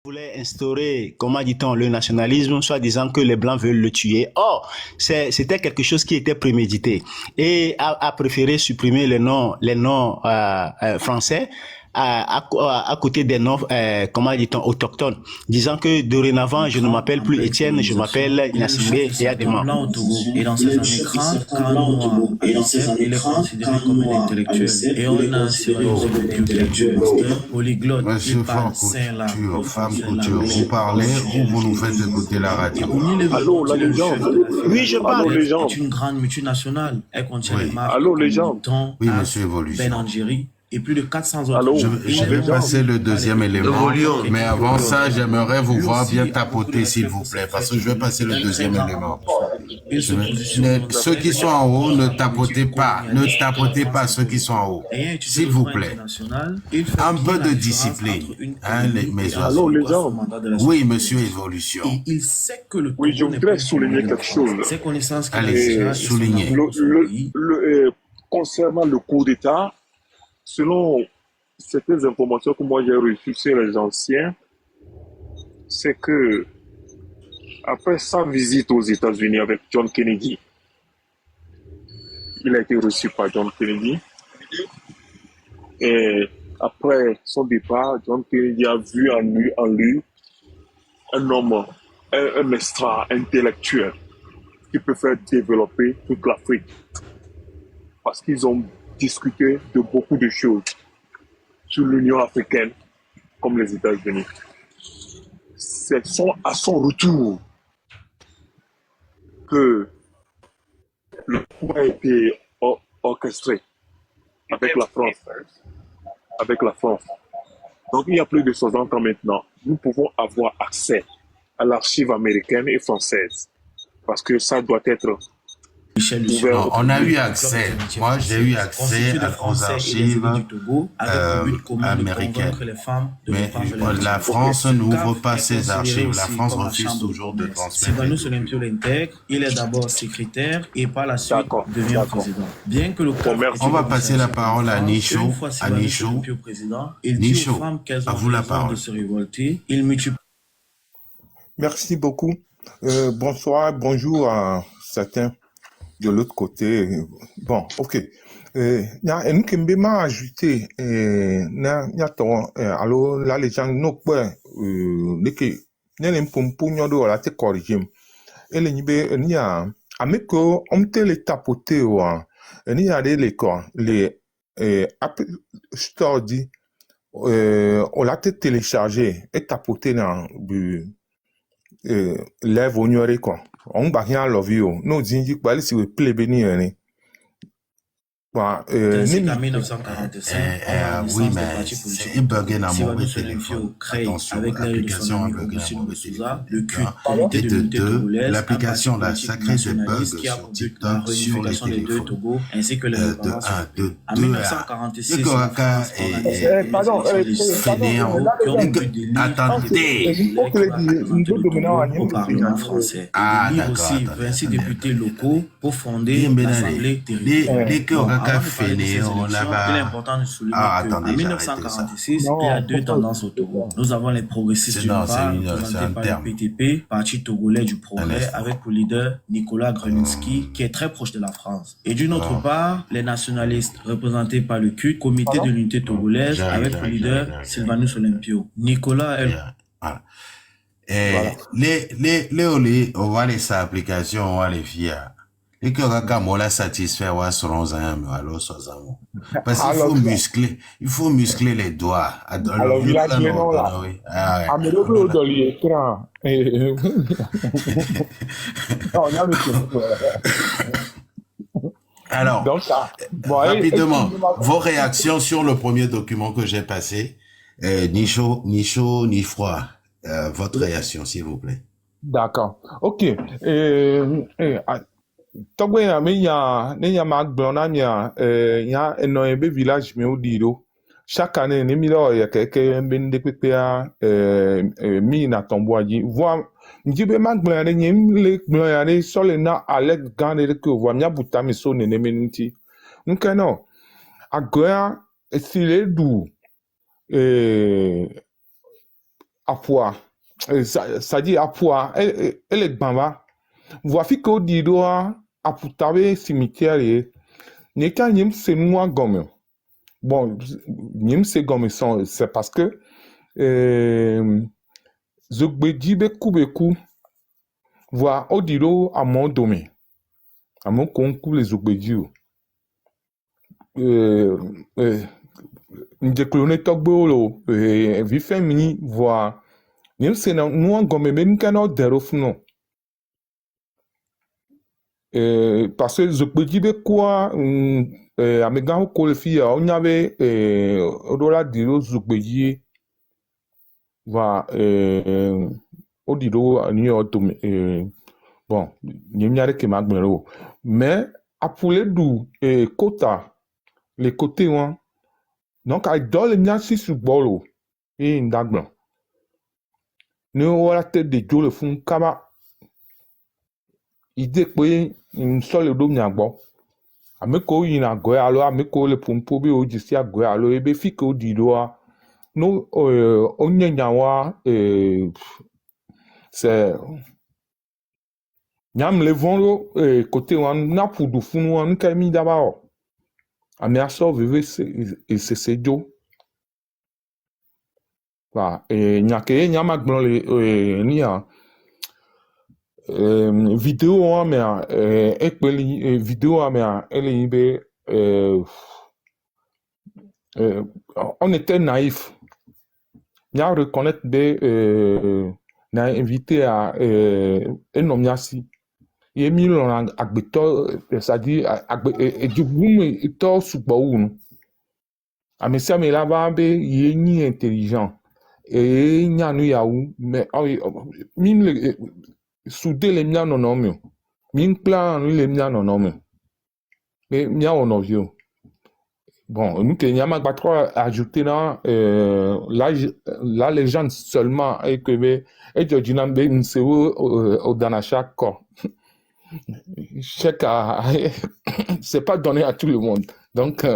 voulait instaurer, comment dit-on, le nationalisme, soit disant que les Blancs veulent le tuer. Or, c'était quelque chose qui était prémédité et a préféré supprimer les noms français à côté des noms, comment dit-on, autochtones, disant que dorénavant, je ne m'appelle plus Étienne, je m'appelle Gnassingbé et Adema. Blanc au Togo et dans ses années 30, quand Noir accepte, il est considéré comme un intellectuel. Et on a assuré aussi le intellectuel, polyglotte, Monsieur Franck Couture, femme Couture, vous parlez ou vous nous faites écouter la radio? Allô, la légende. Oui, je parle. Allô, légende. C'est une grande multinationale. Elle contient les marques Allô, légende. Oui, monsieur Évolution. Ben Algérie et plus de 400 autres. Allô. Je vais passer le deuxième élément, mais avant ça, j'aimerais vous voir bien tapoter, s'il vous plaît, parce que je vais passer le deuxième élément. Ceux qui sont en haut, ne tapotez pas ceux qui sont en haut, s'il vous plaît. Un peu de discipline, hein, mes Allô, oiseaux. légende. Oui, monsieur Évolution. Et il sait que le Oui, je Togo n'est voudrais pas souligner quelque chose. ses connaissances qu'il a Allez, déjà et son soulignez. amour pour son pays. Concernant le coup d'État, selon certaines informations que moi j'ai reçues chez les anciens, c'est que après sa visite aux États-Unis avec John Kennedy, il a été reçu par John Kennedy. Et après son départ, John Kennedy a vu en lui un homme, un extra intellectuel qui peut faire développer toute l'Afrique. Parce qu'ils ont discuté de beaucoup de choses sur l'Union africaine comme les États-Unis. C'est à son retour que le coup a été orchestré avec la France. Avec la France. Donc il y a plus de 60 ans maintenant, nous pouvons avoir accès à l'archive américaine et française. Parce que ça doit être Non, on a eu accès. Moi, j'ai eu accès aux archives américaines. Mais la France n'ouvre pas ses archives. La France refuse toujours de transmettre. Sylvanus Olympio l'intègre. Il est d'abord secrétaire et par la suite devient président. Bien que le on va passer la parole à Nicho. Nicho, à vous la parole. Merci beaucoup. Bonsoir, bonjour à certains de l'autre côté. Bon, ok. Nous qui m'a ajouté, alors là les gens n'ont pas, n'en pour nous la te corriger. Et les nibé ni a ameko on te les tapoter wa ni a les quoi les Apple Store dit on l'a te télécharger et tapoter dans lève au nuare quoi. On va rien love you. Nous disons que si vous plaît bénir ne. Ainsi qu'en 1945, oui, mais c'est un bug dans mon téléphone. Attention, l'application a bugué dans mon téléphone. Et de deux, l'application a sacré des bugs sur TikTok, sur les téléphones. ainsi que les De en deux, 1946, le Koraka est attendez. au Parlement français. Ah, Élire d'accord, aussi 26 députés locaux pour fonder l'Assemblée territoriale. Les Koraka Avant de parler de ces fainéants élections, il est là-bas. important de souligner Ah, qu'en attendez, 1946, il y a deux tendances au Togo. Nous avons les progressistes d'une Non, part, c'est un représentés par terme. le PTP, Parti togolais du Un progrès, instant. avec pour leader Nicolas Grunitzky, qui est très proche de la France. Et d'une autre part, les nationalistes, représentés par le CUT, Comité de l'unité togolaise, avec pour leader Sylvanus Olympio. Nicolas est Voilà. On va les applications, on va les fier. Et que quand on l'a satisfait, on va se rendre alors ça. Parce qu'il faut muscler les doigts. Alors, village non là. Ah, mais le bleu dans l'écran. Alors, Donc, ça. Bon, rapidement, vos réactions sur le premier document que j'ai passé. Ni chaud, ni froid. Votre réaction, s'il vous plaît. D'accord. Ok. Togbe ya me ya ne ya ma gbon na ya ya eno ebe village me odiro chaque année ne mi lo ya keke mbe nde pepe a mi na tomboaji voa njibe ma gbon ya ne nyem le gbon ya ne sole na alec gane ke voa mia buta mi so ne ne menuti nke no agoya esile du Apua. Ça dit Apua. Elle est bamba. Voici qu'au didoa, Aputabe cimetière, n'est qu'un nim c'est moi gomme. Bon, nim c'est gomme, c'est parce que, Zogbeji beku, voit au dido à mon domaine. À mon concours les Zogbeji. Njekloné togbolo, vifé mini, voit, nim c'est nous gomme, mais nous canons déroufno. Parce que Zogbeji beku, Amegan Kolefi, on y avait, au-delà de Zogbeji, va au dido à New York bon n'y que magbero mais à poulet d'où quota les côtés hein donc à dans les miasi sur bolo et ndagban ne wala tête de Joe le fond kaba idée que une seule do nyagbo ameko yina go alo ameko le pompo bi o jisi ago alo ebe fike o dido a no onyenyawa c'est nyam le vont côté on na pour du funu on kami d'abord ameaso veve c'est jo va nyake nyama gbon le ni a vidéo on mais ekpeli vidéo on mais elle ibe on était naïf. Bien reconnaître des n'a invité à un homme ici. Il est mis dans agbeto, c'est-à-dire du boom et tout sous baoun. Ah mais ça mais là-bas il est ni intelligent et il n'y a nu yaou mais mine soudé les miens non homme. Mine plan les miens non homme. Mais miens on ovio. Bon, nous, il y a pas trop ajouté là, la légende seulement, et que, et je dis, non, c'est au dans chaque corps. C'est pas donné à tout le monde. Donc,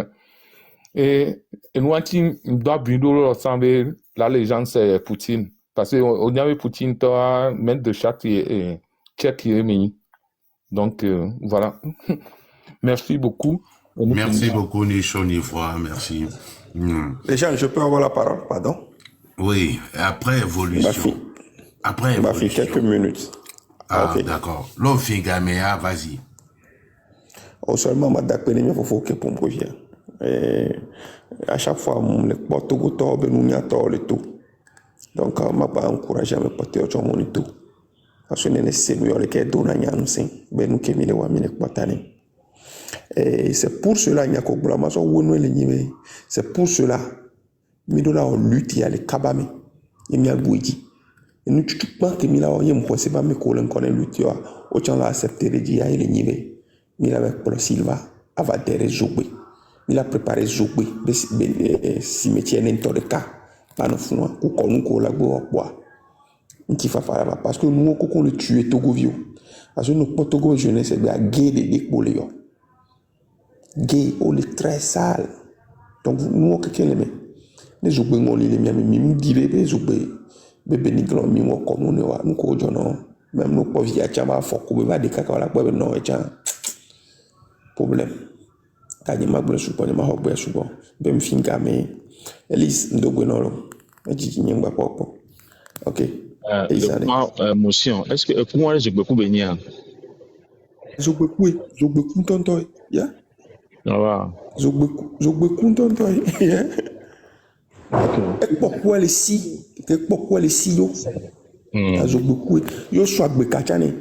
et nous, on doit binouler ensemble, la légende, c'est Poutine. Parce qu'on y avait Poutine, toi, mettre de chaque tchèque qui est mis. Donc, voilà. Merci beaucoup. Merci beaucoup, Nicho Nivois, merci. Les gens, je peux avoir la parole, pardon? Oui, après évolution. Après évolution. Il m'a fait quelques minutes. Ah, okay. D'accord. L'Ofigamea, vas-y. Au seulement, il faut que pour projet. À chaque fois, les portes au tour, nous n'y a pas le tout. Donc, je ne pas encouragé à me porter au tour mon tout. Parce que nous sommes les qui donnent à nous, ben nous qui nous avons mis. Et c'est pour cela c'est pour cela midola on lutte ya le kabame et mi agouidi et nous tu pas que mi la on yem ko c'est pas me ko len connaît lutte ya o chan la accepter le dia il nive mi la avec Paulo Silva ava dere zogbe mi la préparé zogbe cimetière n'ento de cas pas no funu ko ko nu ko la gbo opwa nti fa fa parce que nous ko le tuer Togovio parce que nous Togo jeunesse c'est bien gay de pour les gay ou les très sales donc nous quelqu'un les met les jouer on les met même dire les jouer bébé niglon mi mo comme nous ko jono même nous pas via chama fo ko ba de kaka la ko non et problème tani ma blo supo ni ma ho gbe supo bem finga me elise ndogo no e jiji nyangba popo OK motion est-ce que pour moi je peux ku benia Zogbeku tonto ya ah Zogbeku tonto ya et pourquoi les si yo Zogbeku yo so agbeka chane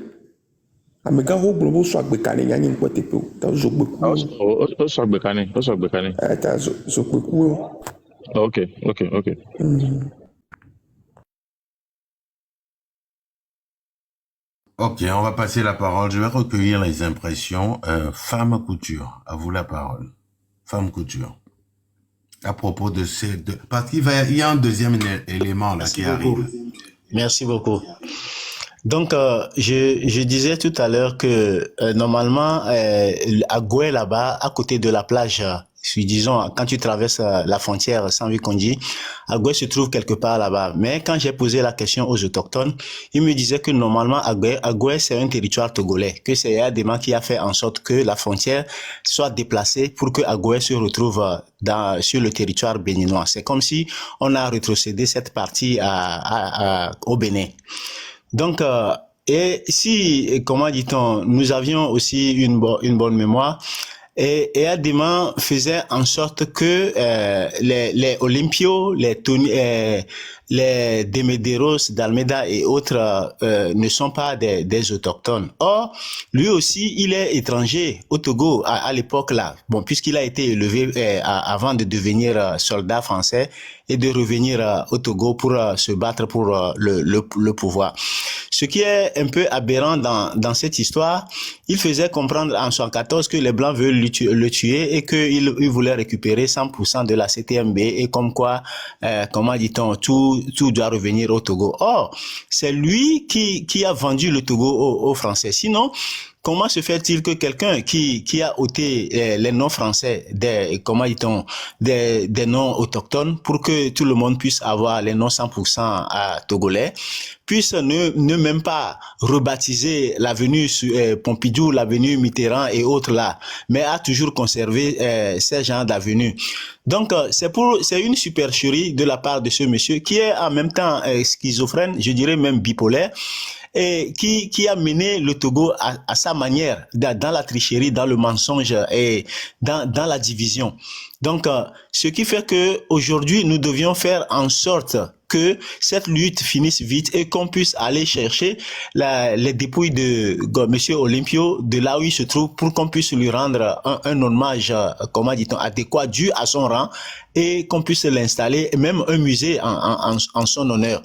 amega ho globo so agbeka ne nyanyi nkwete pe ta Zogbeku o so agbeka ne ta Zogbeku OK. Ok, on va passer la parole. Je vais recueillir les impressions. Femme Couture, à vous la parole. Femme Couture. À propos de ces deux... Parce qu'il y a un deuxième élément là qui arrive. Merci beaucoup. Donc, je disais tout à l'heure que normalement, à Goué, là-bas, à côté de la plage disons, quand tu traverses la frontière sans Vikonji, Agoué se trouve quelque part là-bas. Mais quand j'ai posé la question aux autochtones, ils me disaient que normalement, Agoué, c'est un territoire togolais, que c'est Adema qui a fait en sorte que la frontière soit déplacée pour que Agoué se retrouve sur le territoire béninois. C'est comme si on a rétrocédé cette partie au Bénin. Donc, et si, comment dit-on, nous avions aussi une bonne mémoire, et Adema faisait en sorte que les Olympios, les Demederos d'Almeida et autres ne sont pas des autochtones. Or, lui aussi, il est étranger au Togo à l'époque là. Bon, puisqu'il a été élevé avant de devenir soldat français et de revenir au Togo pour se battre pour le pouvoir. Ce qui est un peu aberrant dans cette histoire, il faisait comprendre en 1914 que les Blancs veulent le tuer et qu'il voulait récupérer 100% de la CTMB et comme quoi, comment dit-on, tout doit revenir au Togo. Or, c'est lui qui a vendu le Togo aux Français. Sinon, comment se fait-il que quelqu'un qui a ôté les noms français des noms autochtones pour que tout le monde puisse avoir les noms 100% togolais, puisse ne même pas rebaptiser l'avenue Pompidou, l'avenue Mitterrand et autres là, mais a toujours conservé ces genres d'avenues. Donc, c'est une supercherie de la part de ce monsieur qui est en même temps schizophrène, je dirais même bipolaire, et qui a mené le Togo à sa manière, dans la tricherie, dans le mensonge et dans la division. Donc, ce qui fait que aujourd'hui, nous devions faire en sorte que cette lutte finisse vite et qu'on puisse aller chercher les dépouilles de Monsieur Olympio de là où il se trouve pour qu'on puisse lui rendre un hommage, comment dit-on, adéquat, dû à son rang et qu'on puisse l'installer, même un musée en son honneur.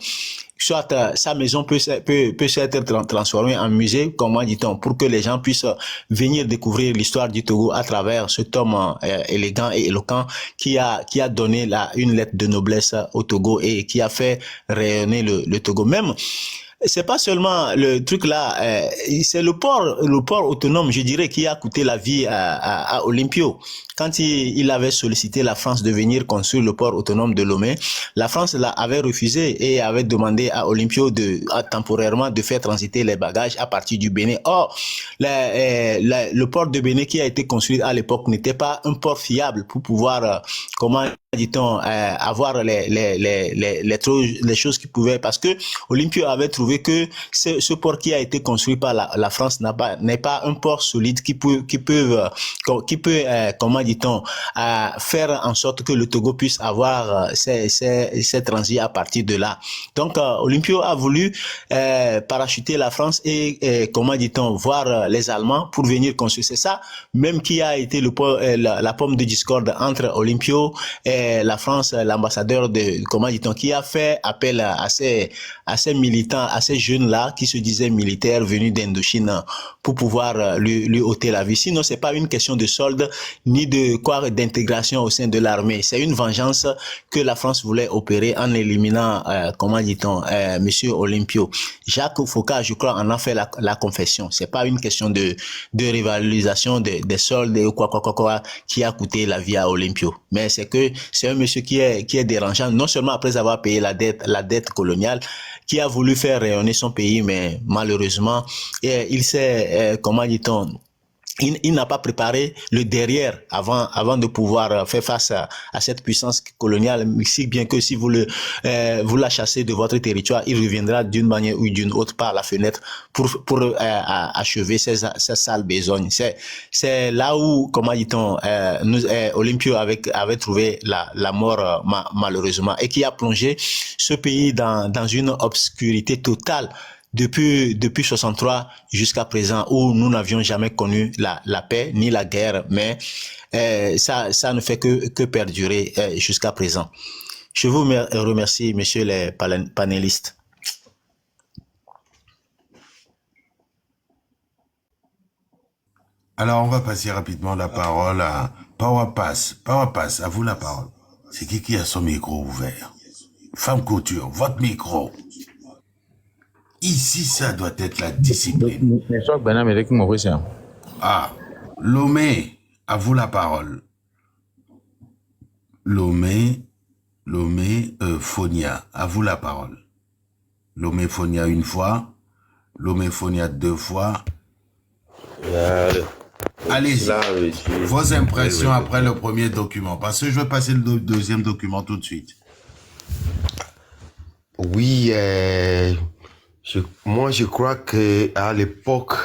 Soit sa maison peut s'être transformée en musée, comment dit-on, pour que les gens puissent venir découvrir l'histoire du Togo à travers cet homme élégant et éloquent qui a donné une lettre de noblesse au Togo et qui a fait rayonner le Togo. Même, c'est pas seulement le truc là, c'est le port autonome, je dirais, qui a coûté la vie à Olympio. Quand il avait sollicité la France de venir construire le port autonome de Lomé, la France avait refusé et avait demandé à Olympio temporairement de faire transiter les bagages à partir du Bénin. Or, le port de Bénin qui a été construit à l'époque n'était pas un port fiable pour pouvoir, comment dit-on, avoir les choses qui pouvaient, parce que Olympio avait trouvé que ce port qui a été construit par la France n'est pas un port solide qui peut comment dit-on, faire en sorte que le Togo puisse avoir ses transits à partir de là. Donc, Olympio a voulu parachuter la France et comment dit-on, voir les Allemands pour venir construire. C'est ça même qui a été la pomme de discorde entre Olympio et la France, l'ambassadeur comment dit-on, qui a fait appel à ces militants, à ces jeunes-là qui se disaient militaires venus d'Indochine pour pouvoir lui ôter la vie. Sinon, c'est pas une question de solde ni d'intégration au sein de l'armée. C'est une vengeance que la France voulait opérer en éliminant, comment dit-on, Monsieur Olympio. Jacques Faucard, je crois, en a fait la confession. C'est pas une question de rivalisation des soldes ou quoi, qui a coûté la vie à Olympio. Mais c'est un monsieur qui est dérangeant, non seulement après avoir payé la dette coloniale, qui a voulu faire rayonner son pays, mais malheureusement, il s'est, comment dit-on, il n'a pas préparé le derrière avant de pouvoir faire face à cette puissance coloniale, si bien que si vous la chassez de votre territoire, il reviendra d'une manière ou d'une autre par la fenêtre pour achever ces sales besognes. C'est là où, comment dit-on, Olympio avait trouvé la mort malheureusement, et qui a plongé ce pays dans une obscurité totale depuis 63 jusqu'à présent, où nous n'avions jamais connu la paix ni la guerre, mais ça ne fait que perdurer jusqu'à présent. Je vous remercie, messieurs les panélistes. Alors, on va passer rapidement la parole à Powerpass. Powerpass, à vous la parole. C'est qui a son micro ouvert? Femme Couture, votre micro. Ici, ça doit être la discipline. Ah, Lomé, à vous la parole. Fonia, à vous la parole. Lomé Fonia une fois, Lomé Fonia 2 fois. Allez-y, vos impressions après le premier document, parce que je vais passer le deuxième document tout de suite. Oui, moi je crois que à l'époque,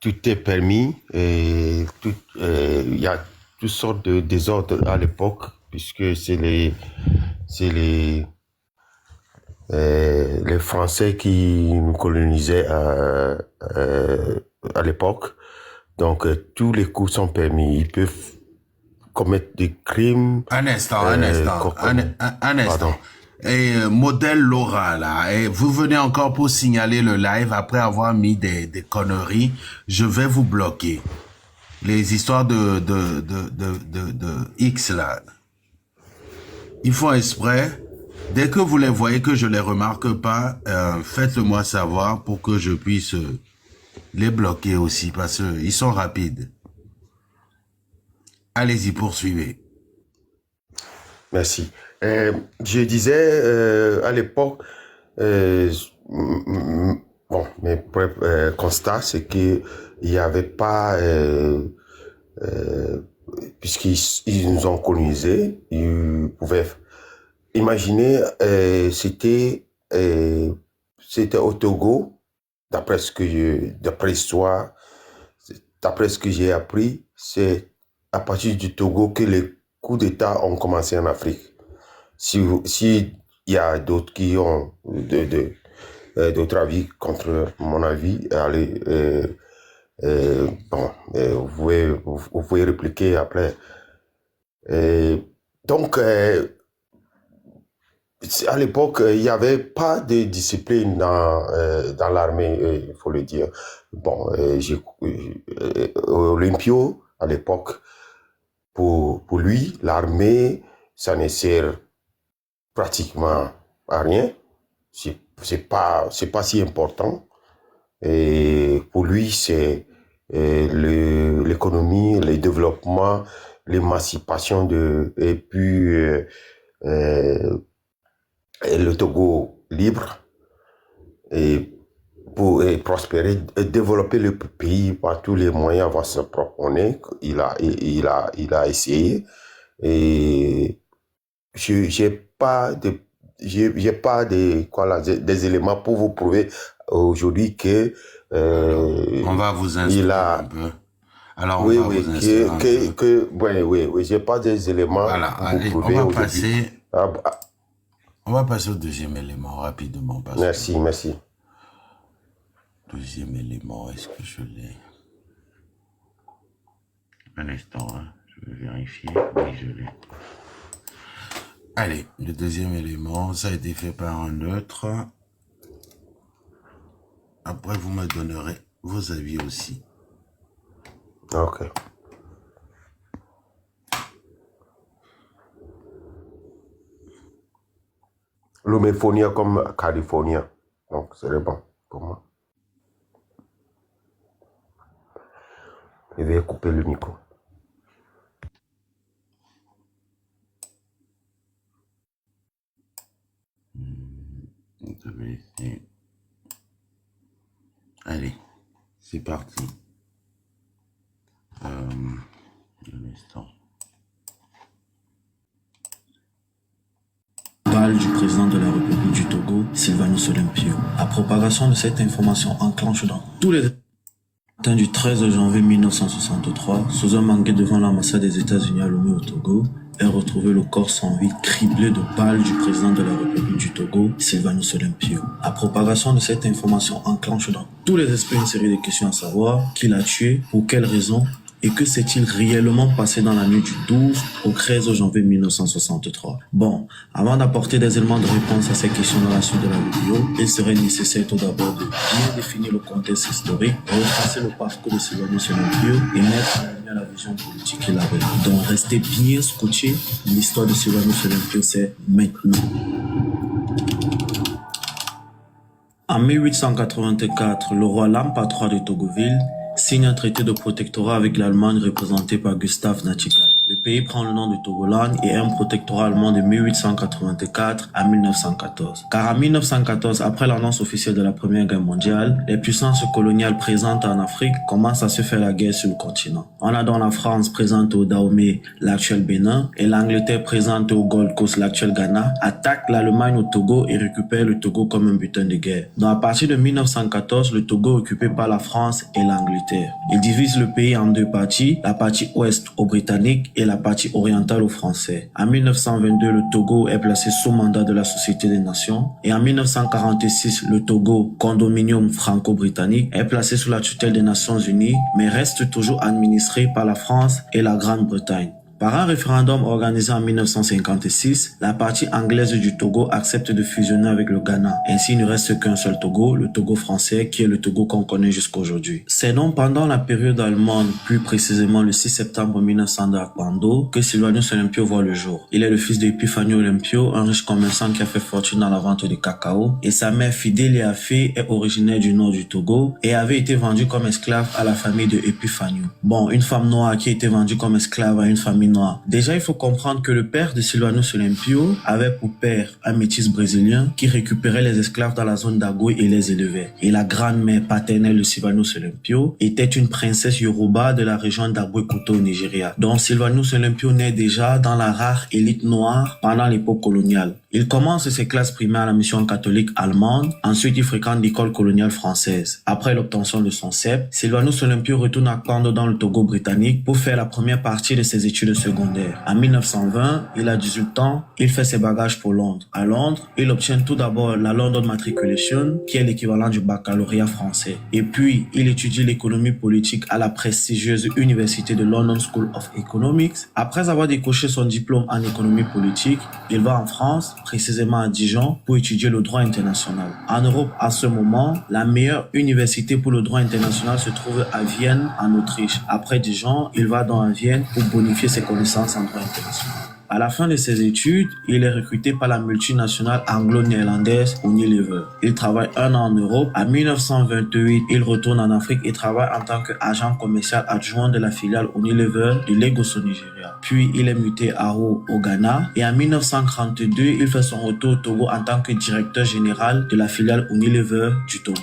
tout est permis, il y a toutes sortes de désordres à l'époque, puisque c'est les Français qui nous colonisaient à l'époque. Donc tous les coups sont permis, ils peuvent commettre des crimes. Un instant. Et modèle Laura, là, et vous venez encore pour signaler le live après avoir mis des conneries, je vais vous bloquer. Les histoires de X, là, ils font exprès. Dès que vous les voyez que je les remarque pas, faites-le moi savoir pour que je puisse les bloquer aussi, parce qu'ils sont rapides. Allez-y, poursuivez. Merci. Je disais à l'époque, bon, mes constats, c'est qu'il n'y avait pas, puisqu'ils nous ont colonisés, ils pouvaient imaginer, c'était au Togo, d'après ce que j'ai appris, c'est à partir du Togo que les coups d'État ont commencé en Afrique. Si y a d'autres qui ont d'autres avis contre mon avis, allez, vous pouvez répliquer après. Donc, à l'époque, il n'y avait pas de discipline dans l'armée, il faut le dire. Bon, Olympio, à l'époque, pour lui, l'armée, ça ne sert pratiquement à rien. C'est pas si important. Et pour lui, c'est l'économie, le développement, l'émancipation et puis le Togo libre et pour prospérer, développer le pays par tous les moyens, avoir sa propre monnaie. Il a essayé. Et j'ai pas des éléments pour vous prouver aujourd'hui que on va vous instruire un peu. Alors on va vous instruire oui, j'ai pas des éléments. Voilà, pour allez, vous prouver on va passer au deuxième élément rapidement. Merci. Deuxième élément, est-ce que je l'ai? Un instant, hein, je vais vérifier. Oui, je l'ai. Allez, le deuxième élément, ça a été fait par un autre. Après, vous me donnerez vos avis aussi. Ok. L'homophonie comme California. Donc, c'est bon pour moi. Je vais couper le micro. Allez, c'est parti. Un instant. Du président de la République du Togo, Sylvanus Olympio. La propagation de cette information enclenche dans tous les matin du 13 janvier 1963, sous un manguet devant l'ambassade des États-Unis à Lomé au Togo, est retrouvé le corps sans vie criblé de balles du président de la République du Togo, Sylvanus Olympio. La propagation de cette information enclenche dans tous les esprits une série de questions à savoir qui l'a tué, pour quelles raisons, et que s'est-il réellement passé dans la nuit du 12 au 13 janvier 1963. Bon, avant d'apporter des éléments de réponse à ces questions dans la suite de la vidéo, il serait nécessaire tout d'abord de bien définir le contexte historique, retracer le parcours de Sylvanus Olympio et mettre en lumière la vision politique qu'il avait. Donc restez bien scotchés, l'histoire de Sylvanus Olympio c'est maintenant. En 1884, le roi Lampa III de Togoville signe un traité de protectorat avec l'Allemagne représentée par Gustave Nachtigal. Le pays prend le nom de Togoland et est un protectorat allemand de 1884 à 1914. Car en 1914, après l'annonce officielle de la Première Guerre mondiale, les puissances coloniales présentes en Afrique commencent à se faire la guerre sur le continent. On a donc la France présente au Dahomey, l'actuel Bénin, et l'Angleterre présente au Gold Coast, l'actuel Ghana, attaque l'Allemagne au Togo et récupère le Togo comme un butin de guerre. Donc à partir de 1914, le Togo est occupé par la France et l'Angleterre. Il divise le pays en deux parties, la partie ouest aux Britanniques et la partie orientale aux Français. En 1922, le Togo est placé sous mandat de la Société des Nations et en 1946, le Togo, condominium franco-britannique, est placé sous la tutelle des Nations Unies mais reste toujours administré par la France et la Grande-Bretagne. Par un référendum organisé en 1956, la partie anglaise du Togo accepte de fusionner avec le Ghana. Ainsi, il ne reste qu'un seul Togo, le Togo français, qui est le Togo qu'on connaît jusqu'à aujourd'hui. C'est donc pendant la période allemande, plus précisément le 6 septembre 1900 à Kwando, que Sylvanus Olympio voit le jour. Il est le fils d'Epifanio Olympio, un riche commerçant qui a fait fortune dans la vente de cacao, et sa mère Fidélia Fé est originaire du nord du Togo et avait été vendue comme esclave à la famille de Epifanio. Bon, une femme noire qui a été vendue comme esclave à une famille noire. Déjà, il faut comprendre que le père de Sylvanus Olympio avait pour père un métis brésilien qui récupérait les esclaves dans la zone d'Agoy et les élevait. Et la grand-mère paternelle de Sylvanus Olympio était une princesse Yoruba de la région d'Aboy-Koto au Nigeria. Donc Sylvanus Olympio naît déjà dans la rare élite noire pendant l'époque coloniale. Il commence ses classes primaires à la mission catholique allemande, ensuite il fréquente l'école coloniale française. Après l'obtention de son CEP, Sylvanus Olympio retourne à Kwando dans le Togo britannique pour faire la première partie de ses études secondaires. En 1920, il a 18 ans, il fait ses bagages pour Londres. À Londres, il obtient tout d'abord la London Matriculation, qui est l'équivalent du baccalauréat français. Et puis, il étudie l'économie politique à la prestigieuse université de London School of Economics. Après avoir décoché son diplôme en économie politique, il va en France, précisément à Dijon, pour étudier le droit international. En Europe, à ce moment, la meilleure université pour le droit international se trouve à Vienne, en Autriche. Après Dijon, il va donc à Vienne pour bonifier ses connaissances en droit international. À la fin de ses études, il est recruté par la multinationale anglo-néerlandaise Unilever. Il travaille un an en Europe. En 1928, il retourne en Afrique et travaille en tant qu'agent commercial adjoint de la filiale Unilever de Lagos au Nigeria. Puis, il est muté à Ho au Ghana et en 1932, il fait son retour au Togo en tant que directeur général de la filiale Unilever du Togo.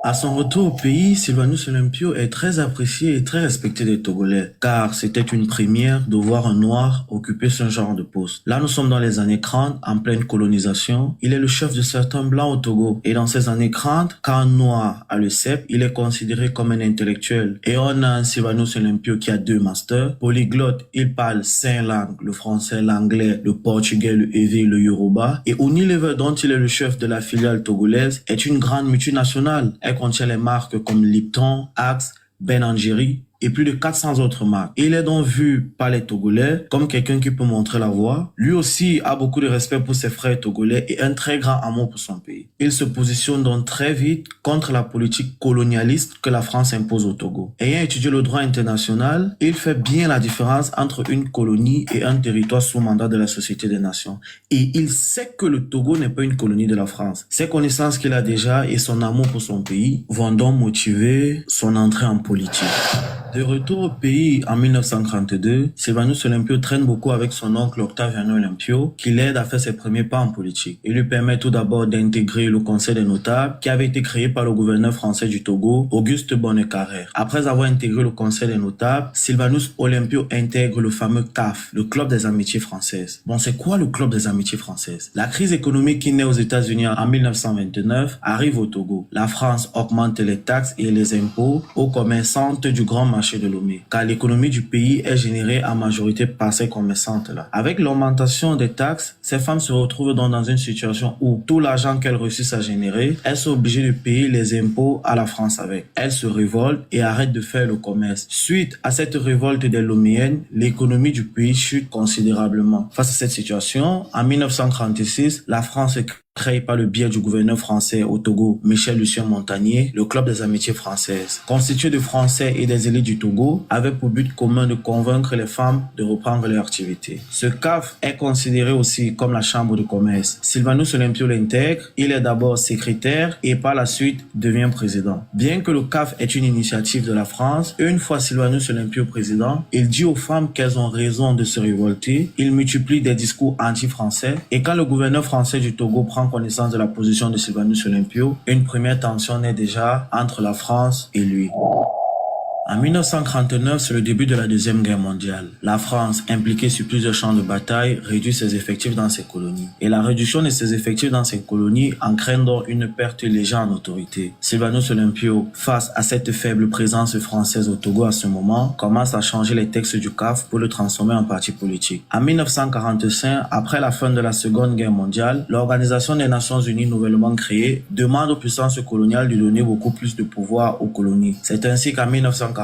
À son retour au pays, Sylvanus Olympio est très apprécié et très respecté des Togolais, car c'était une première de voir un noir occuper ce genre de poste. Là, nous sommes dans les années 30, en pleine colonisation. Il est le chef de certains blancs au Togo. Et dans ces années 30, quand un noir a le CEP, il est considéré comme un intellectuel. Et on a un Sylvanus Olympio qui a 2 masters. Polyglotte, il parle 5 langues, le français, l'anglais, le portugais, le ewe, le yoruba. Et Unilever, dont il est le chef de la filiale togolaise, est une grande multinationale. Elle contient les marques comme Lipton, Axe, Ben & Jerry et plus de 400 autres marques. Il est donc vu par les Togolais comme quelqu'un qui peut montrer la voie. Lui aussi a beaucoup de respect pour ses frères togolais et un très grand amour pour son pays. Il se positionne donc très vite contre la politique colonialiste que la France impose au Togo. Ayant étudié le droit international, il fait bien la différence entre une colonie et un territoire sous mandat de la Société des Nations. Et il sait que le Togo n'est pas une colonie de la France. Ses connaissances qu'il a déjà et son amour pour son pays vont donc motiver son entrée en politique. De retour au pays en 1932, Sylvanus Olympio traîne beaucoup avec son oncle Octaviano Olympio, qui l'aide à faire ses premiers pas en politique. Il lui permet tout d'abord d'intégrer le Conseil des notables, qui avait été créé par le gouverneur français du Togo, Auguste Bonnecarrère. Après avoir intégré le Conseil des notables, Sylvanus Olympio intègre le fameux CAF, le Club des amitiés françaises. Bon, c'est quoi le Club des amitiés françaises? La crise économique qui naît aux États-Unis en 1929 arrive au Togo. La France augmente les taxes et les impôts aux commerçantes du grand marché de Lomé, car l'économie du pays est générée en majorité par ces commerçantes-là. Avec l'augmentation des taxes, ces femmes se retrouvent donc dans une situation où tout l'argent qu'elles réussissent à générer, elles sont obligées de payer les impôts à la France avec. Elles se révoltent et arrêtent de faire le commerce. Suite à cette révolte des Loméennes, l'économie du pays chute considérablement. Face à cette situation, en 1936, la France créé par le biais du gouverneur français au Togo, Michel Lucien Montagnier, le Club des amitiés françaises. Constitué de Français et des élites du Togo, avait pour but commun de convaincre les femmes de reprendre leur activité. Ce CAF est considéré aussi comme la chambre de commerce. Sylvanus Olympio l'intègre, il est d'abord secrétaire et par la suite devient président. Bien que le CAF est une initiative de la France, une fois Sylvanus Olympio président, il dit aux femmes qu'elles ont raison de se révolter, il multiplie des discours anti-français et quand le gouverneur français du Togo prend connaissance de la position de Sylvanus Olympio, une première tension naît déjà entre la France et lui. En 1939, c'est le début de la Deuxième Guerre mondiale. La France, impliquée sur plusieurs champs de bataille, réduit ses effectifs dans ses colonies. Et la réduction de ses effectifs dans ses colonies entraîne donc une perte légère en autorité. Sylvanus Olympio, face à cette faible présence française au Togo à ce moment, commence à changer les textes du CAF pour le transformer en parti politique. En 1945, après la fin de la Seconde Guerre mondiale, l'Organisation des Nations Unies nouvellement créée demande aux puissances coloniales de donner beaucoup plus de pouvoir aux colonies. C'est ainsi qu'en 1945,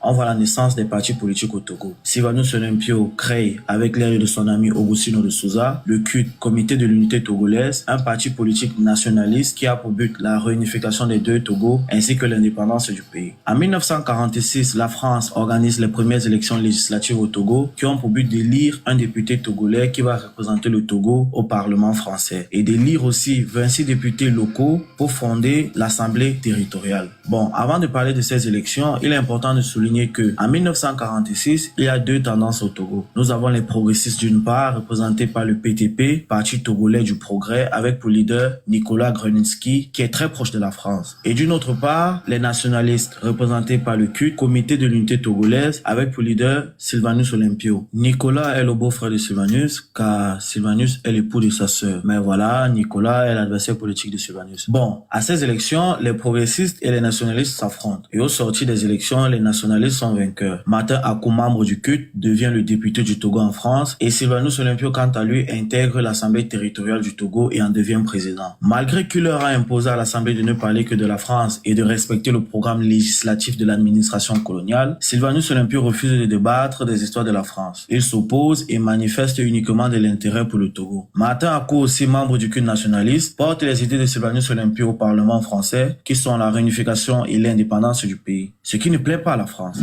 on voit la naissance des partis politiques au Togo. Sylvanus Olympio crée, avec l'aide de son ami Augustino de Souza, le CUT, Comité de l'Unité Togolaise, un parti politique nationaliste qui a pour but la réunification des deux Togos ainsi que l'indépendance du pays. En 1946, la France organise les premières élections législatives au Togo qui ont pour but d'élire un député togolais qui va représenter le Togo au Parlement français et d'élire aussi 26 députés locaux pour fonder l'Assemblée territoriale. Bon, avant de parler de ces élections, il est important de souligner que en 1946, il y a deux tendances au Togo. Nous avons les progressistes d'une part, représentés par le PTP, Parti togolais du progrès, avec pour leader Nicolas Grunitzky, qui est très proche de la France. Et d'une autre part, les nationalistes, représentés par le CUT, Comité de l'Unité Togolaise, avec pour leader Sylvanus Olympio. Nicolas est le beau-frère de Sylvanus, car Sylvanus est l'époux de sa sœur. Mais voilà, Nicolas est l'adversaire politique de Sylvanus. Bon, à ces élections, les progressistes et les nationalistes s'affrontent. Et au sortir des élections, les nationalistes sont vainqueurs. Martin Akou, membre du CUT, devient le député du Togo en France et Sylvanus Olympio, quant à lui, intègre l'Assemblée territoriale du Togo et en devient président. Malgré qu'il leur a imposé à l'Assemblée de ne parler que de la France et de respecter le programme législatif de l'administration coloniale, Sylvanus Olympio refuse de débattre des histoires de la France. Il s'oppose et manifeste uniquement de l'intérêt pour le Togo. Martin Akou, aussi membre du CUT nationaliste, porte les idées de Sylvanus Olympio au Parlement français qui sont la réunification et l'indépendance du pays. Ce qui ne plaît pas à la France.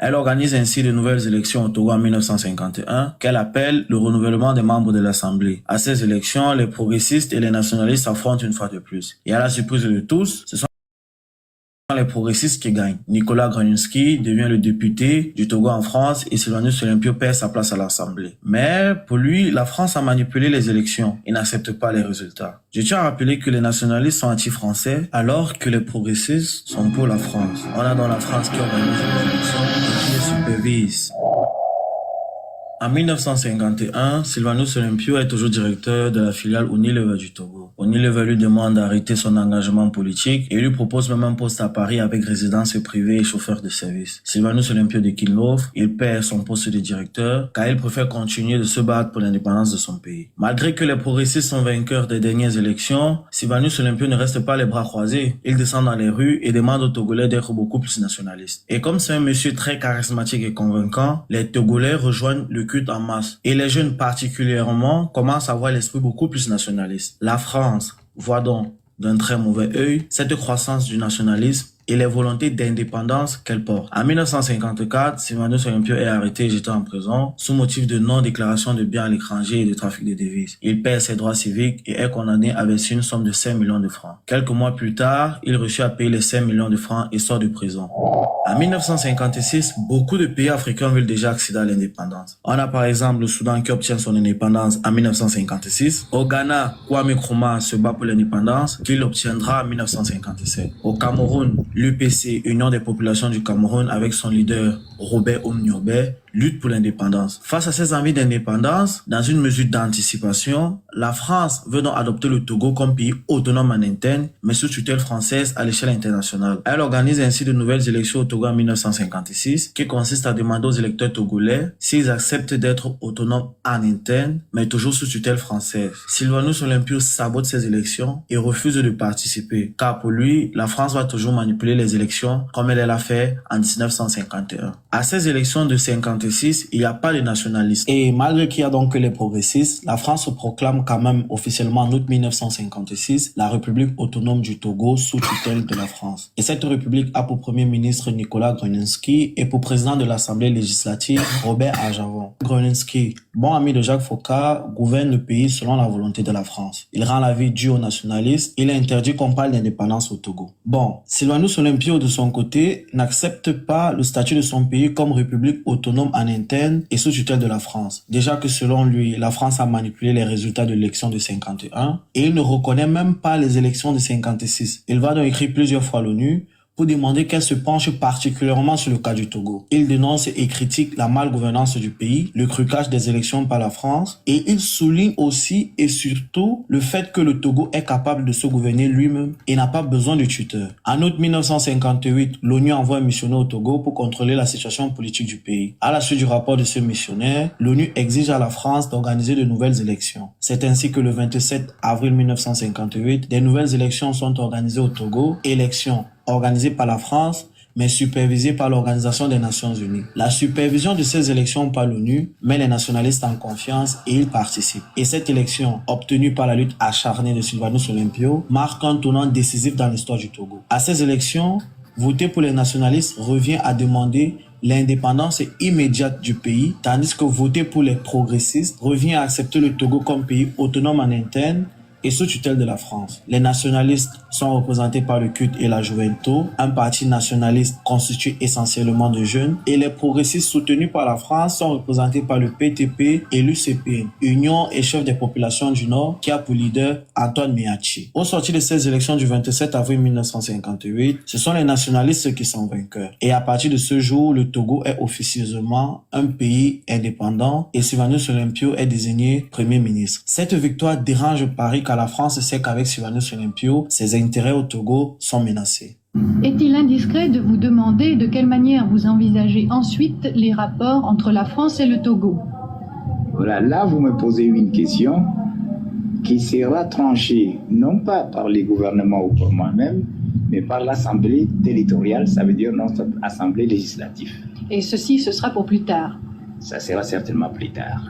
Elle organise ainsi de nouvelles élections au Togo en 1951 qu'elle appelle le renouvellement des membres de l'Assemblée. À ces élections, les progressistes et les nationalistes s'affrontent une fois de plus. Et à la surprise de tous, ce sont les progressistes qui gagnent. Nicolas Grunitzky devient le député du Togo en France et Sylvanus Olympio perd sa place à l'Assemblée. Mais pour lui, la France a manipulé les élections et n'accepte pas les résultats. Je tiens à rappeler que les nationalistes sont anti-français alors que les progressistes sont pour la France. On a dans la France qui organise les élections et qui les supervise. En 1951, Sylvanus Olympio est toujours directeur de la filiale Unilever du Togo. Unilever lui demande d'arrêter son engagement politique et lui propose même un poste à Paris avec résidence privée et chauffeur de service. Sylvanus Olympio décline l'offre, il perd son poste de directeur car il préfère continuer de se battre pour l'indépendance de son pays. Malgré que les progressistes sont vainqueurs des dernières élections, Sylvanus Olympio ne reste pas les bras croisés. Il descend dans les rues et demande aux Togolais d'être beaucoup plus nationalistes. Et comme c'est un monsieur très charismatique et convaincant, les Togolais rejoignent le CUT en masse. Et les jeunes particulièrement commencent à avoir l'esprit beaucoup plus nationaliste. La France voit donc d'un très mauvais œil cette croissance du nationalisme et les volontés d'indépendance qu'elle porte. En 1954, Sylvanus Olympio est arrêté et jeté en prison sous motif de non-déclaration de biens à l'étranger et de trafic de devises. Il perd ses droits civiques et est condamné à verser une somme de 5 millions de francs. Quelques mois plus tard, il réussit à payer les 5 millions de francs et sort de prison. En 1956, beaucoup de pays africains veulent déjà accéder à l'indépendance. On a par exemple le Soudan qui obtient son indépendance en 1956. Au Ghana, Kwame Nkrumah se bat pour l'indépendance qu'il obtiendra en 1957. Au Cameroun, l'UPC, Union des populations du Cameroun, avec son leader Robert Oumniobé, lutte pour l'indépendance. Face à ces envies d'indépendance, dans une mesure d'anticipation, la France veut donc adopter le Togo comme pays autonome en interne, mais sous tutelle française à l'échelle internationale. Elle organise ainsi de nouvelles élections au Togo en 1956, qui consistent à demander aux électeurs togolais s'ils acceptent d'être autonomes en interne, mais toujours sous tutelle française. Sylvanus Olympio sabote ces élections et refuse de participer, car pour lui, la France va toujours manipuler les élections comme elle l'a fait en 1951. À ces élections de 53, 1956, il n'y a pas de nationalistes. Et malgré qu'il y a donc les progressistes, la France se proclame quand même officiellement en août 1956 la République autonome du Togo sous tutelle de la France. Et cette République a pour premier ministre Nicolas Gruninsky et pour président de l'Assemblée législative Robert Ajavon. Gruninsky, bon ami de Jacques Foccart, gouverne le pays selon la volonté de la France. Il rend la vie dure aux nationalistes. Il interdit qu'on parle d'indépendance au Togo. Bon, Sylvanus Olympio de son côté n'accepte pas le statut de son pays comme république autonome en interne et sous tutelle de la France. Déjà que selon lui, la France a manipulé les résultats de l'élection de 51 et il ne reconnaît même pas les élections de 56. Il va donc écrire plusieurs fois à l'ONU pour demander qu'elle se penche particulièrement sur le cas du Togo. Il dénonce et critique la malgouvernance du pays, le trucage des élections par la France, et il souligne aussi et surtout le fait que le Togo est capable de se gouverner lui-même et n'a pas besoin de tuteur. En août 1958, l'ONU envoie un missionnaire au Togo pour contrôler la situation politique du pays. À la suite du rapport de ce missionnaire, l'ONU exige à la France d'organiser de nouvelles élections. C'est ainsi que le 27 avril 1958, des nouvelles élections sont organisées au Togo, élections organisée par la France, mais supervisée par l'Organisation des Nations Unies. La supervision de ces élections par l'ONU met les nationalistes en confiance et ils participent. Et cette élection, obtenue par la lutte acharnée de Sylvanus Olympio, marque un tournant décisif dans l'histoire du Togo. À ces élections, voter pour les nationalistes revient à demander l'indépendance immédiate du pays, tandis que voter pour les progressistes revient à accepter le Togo comme pays autonome en interne et sous tutelle de la France. Les nationalistes sont représentés par le CUT et la Juventus, un parti nationaliste constitué essentiellement de jeunes, et les progressistes soutenus par la France sont représentés par le PTP et l'UCPN, Union et chef des populations du Nord, qui a pour leader Antoine Miachi. Au sortir de ces élections du 27 avril 1958, ce sont les nationalistes qui sont vainqueurs. Et à partir de ce jour, le Togo est officieusement un pays indépendant et Sylvanus Olympio est désigné Premier ministre. Cette victoire dérange Paris car la France sait qu'avec Sylvanus Olympio, ses intérêts au Togo sont menacés. Est-il indiscret de vous demander de quelle manière vous envisagez ensuite les rapports entre la France et le Togo? Voilà, là vous me posez une question qui sera tranchée non pas par les gouvernements ou par moi-même, mais par l'Assemblée territoriale, ça veut dire notre Assemblée législative. Et ceci, ce sera pour plus tard? Ça sera certainement plus tard.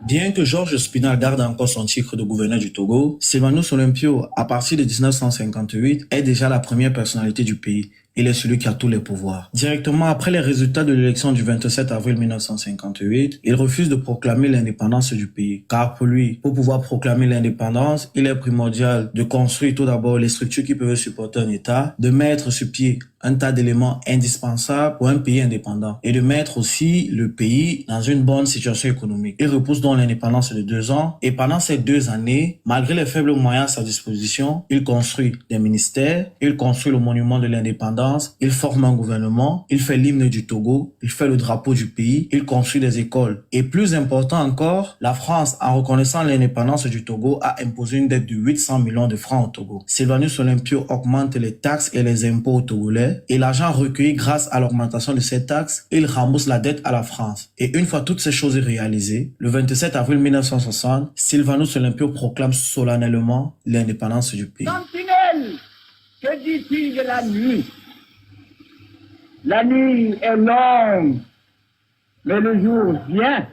Bien que Georges Spinal garde encore son titre de gouverneur du Togo, Sylvanus Olympio, à partir de 1958, est déjà la première personnalité du pays. Il est celui qui a tous les pouvoirs. Directement après les résultats de l'élection du 27 avril 1958, il refuse de proclamer l'indépendance du pays. Car pour lui, pour pouvoir proclamer l'indépendance, il est primordial de construire tout d'abord les structures qui peuvent supporter un État, de mettre sur pied un tas d'éléments indispensables pour un pays indépendant et de mettre aussi le pays dans une bonne situation économique. Il repousse donc l'indépendance de 2 ans et pendant ces 2 années, malgré les faibles moyens à sa disposition, il construit des ministères, il construit le monument de l'indépendance, il forme un gouvernement, il fait l'hymne du Togo, il fait le drapeau du pays, il construit des écoles. Et plus important encore, la France, en reconnaissant l'indépendance du Togo, a imposé une dette de 800 millions de francs au Togo. Sylvanus Olympio augmente les taxes et les impôts aux Togolais et l'argent recueilli grâce à l'augmentation de ces taxes, il rembourse la dette à la France. Et une fois toutes ces choses réalisées, le 27 avril 1960, Sylvanus Olympio proclame solennellement l'indépendance du pays. Sentinelle, que dit-il de la nuit? La nuit est longue, mais le jour vient.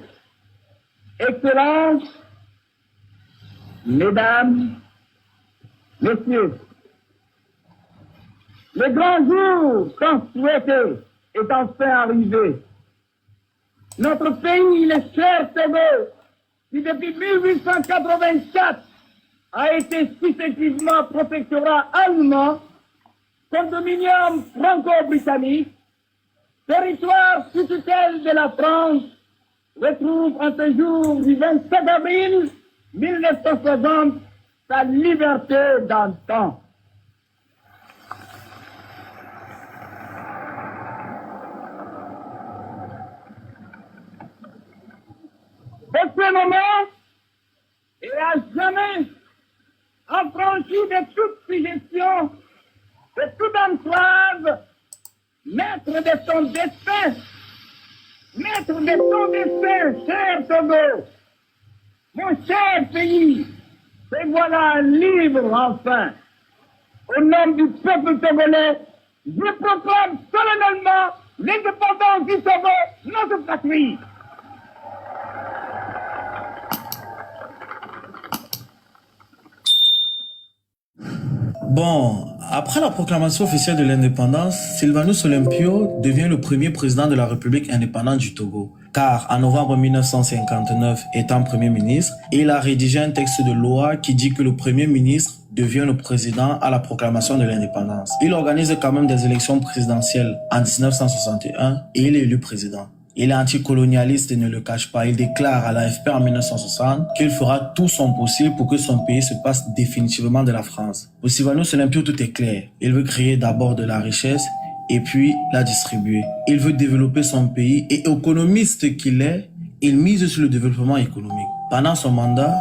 Excellences, Mesdames, Messieurs, le grand jour tant souhaité est enfin arrivé. Notre pays, le cher Togo, qui depuis 1884 a été successivement protectorat allemand, condominium franco-britannique, territoire sous tutelle de la France, retrouve en ce jour du 27 avril 1960 sa liberté d'antan. Pour ce moment, et à jamais, affranchi de toute suggestion, de toute entrave, maître de son destin, cher Togo, mon cher pays, te voilà libre enfin. Au nom du peuple togolais, je proclame solennellement l'indépendance du Togo, notre patrie. Bon, après la proclamation officielle de l'indépendance, Sylvanus Olympio devient le premier président de la République indépendante du Togo. Car en novembre 1959, étant Premier ministre, il a rédigé un texte de loi qui dit que le Premier ministre devient le président à la proclamation de l'indépendance. Il organise quand même des élections présidentielles en 1961 et il est élu président. Il est anticolonialiste et ne le cache pas. Il déclare à l'AFP en 1960 qu'il fera tout son possible pour que son pays se passe définitivement de la France. Pour Sylvanus Olympio, tout est clair. Il veut créer d'abord de la richesse et puis la distribuer. Il veut développer son pays et économiste qu'il est, il mise sur le développement économique. Pendant son mandat,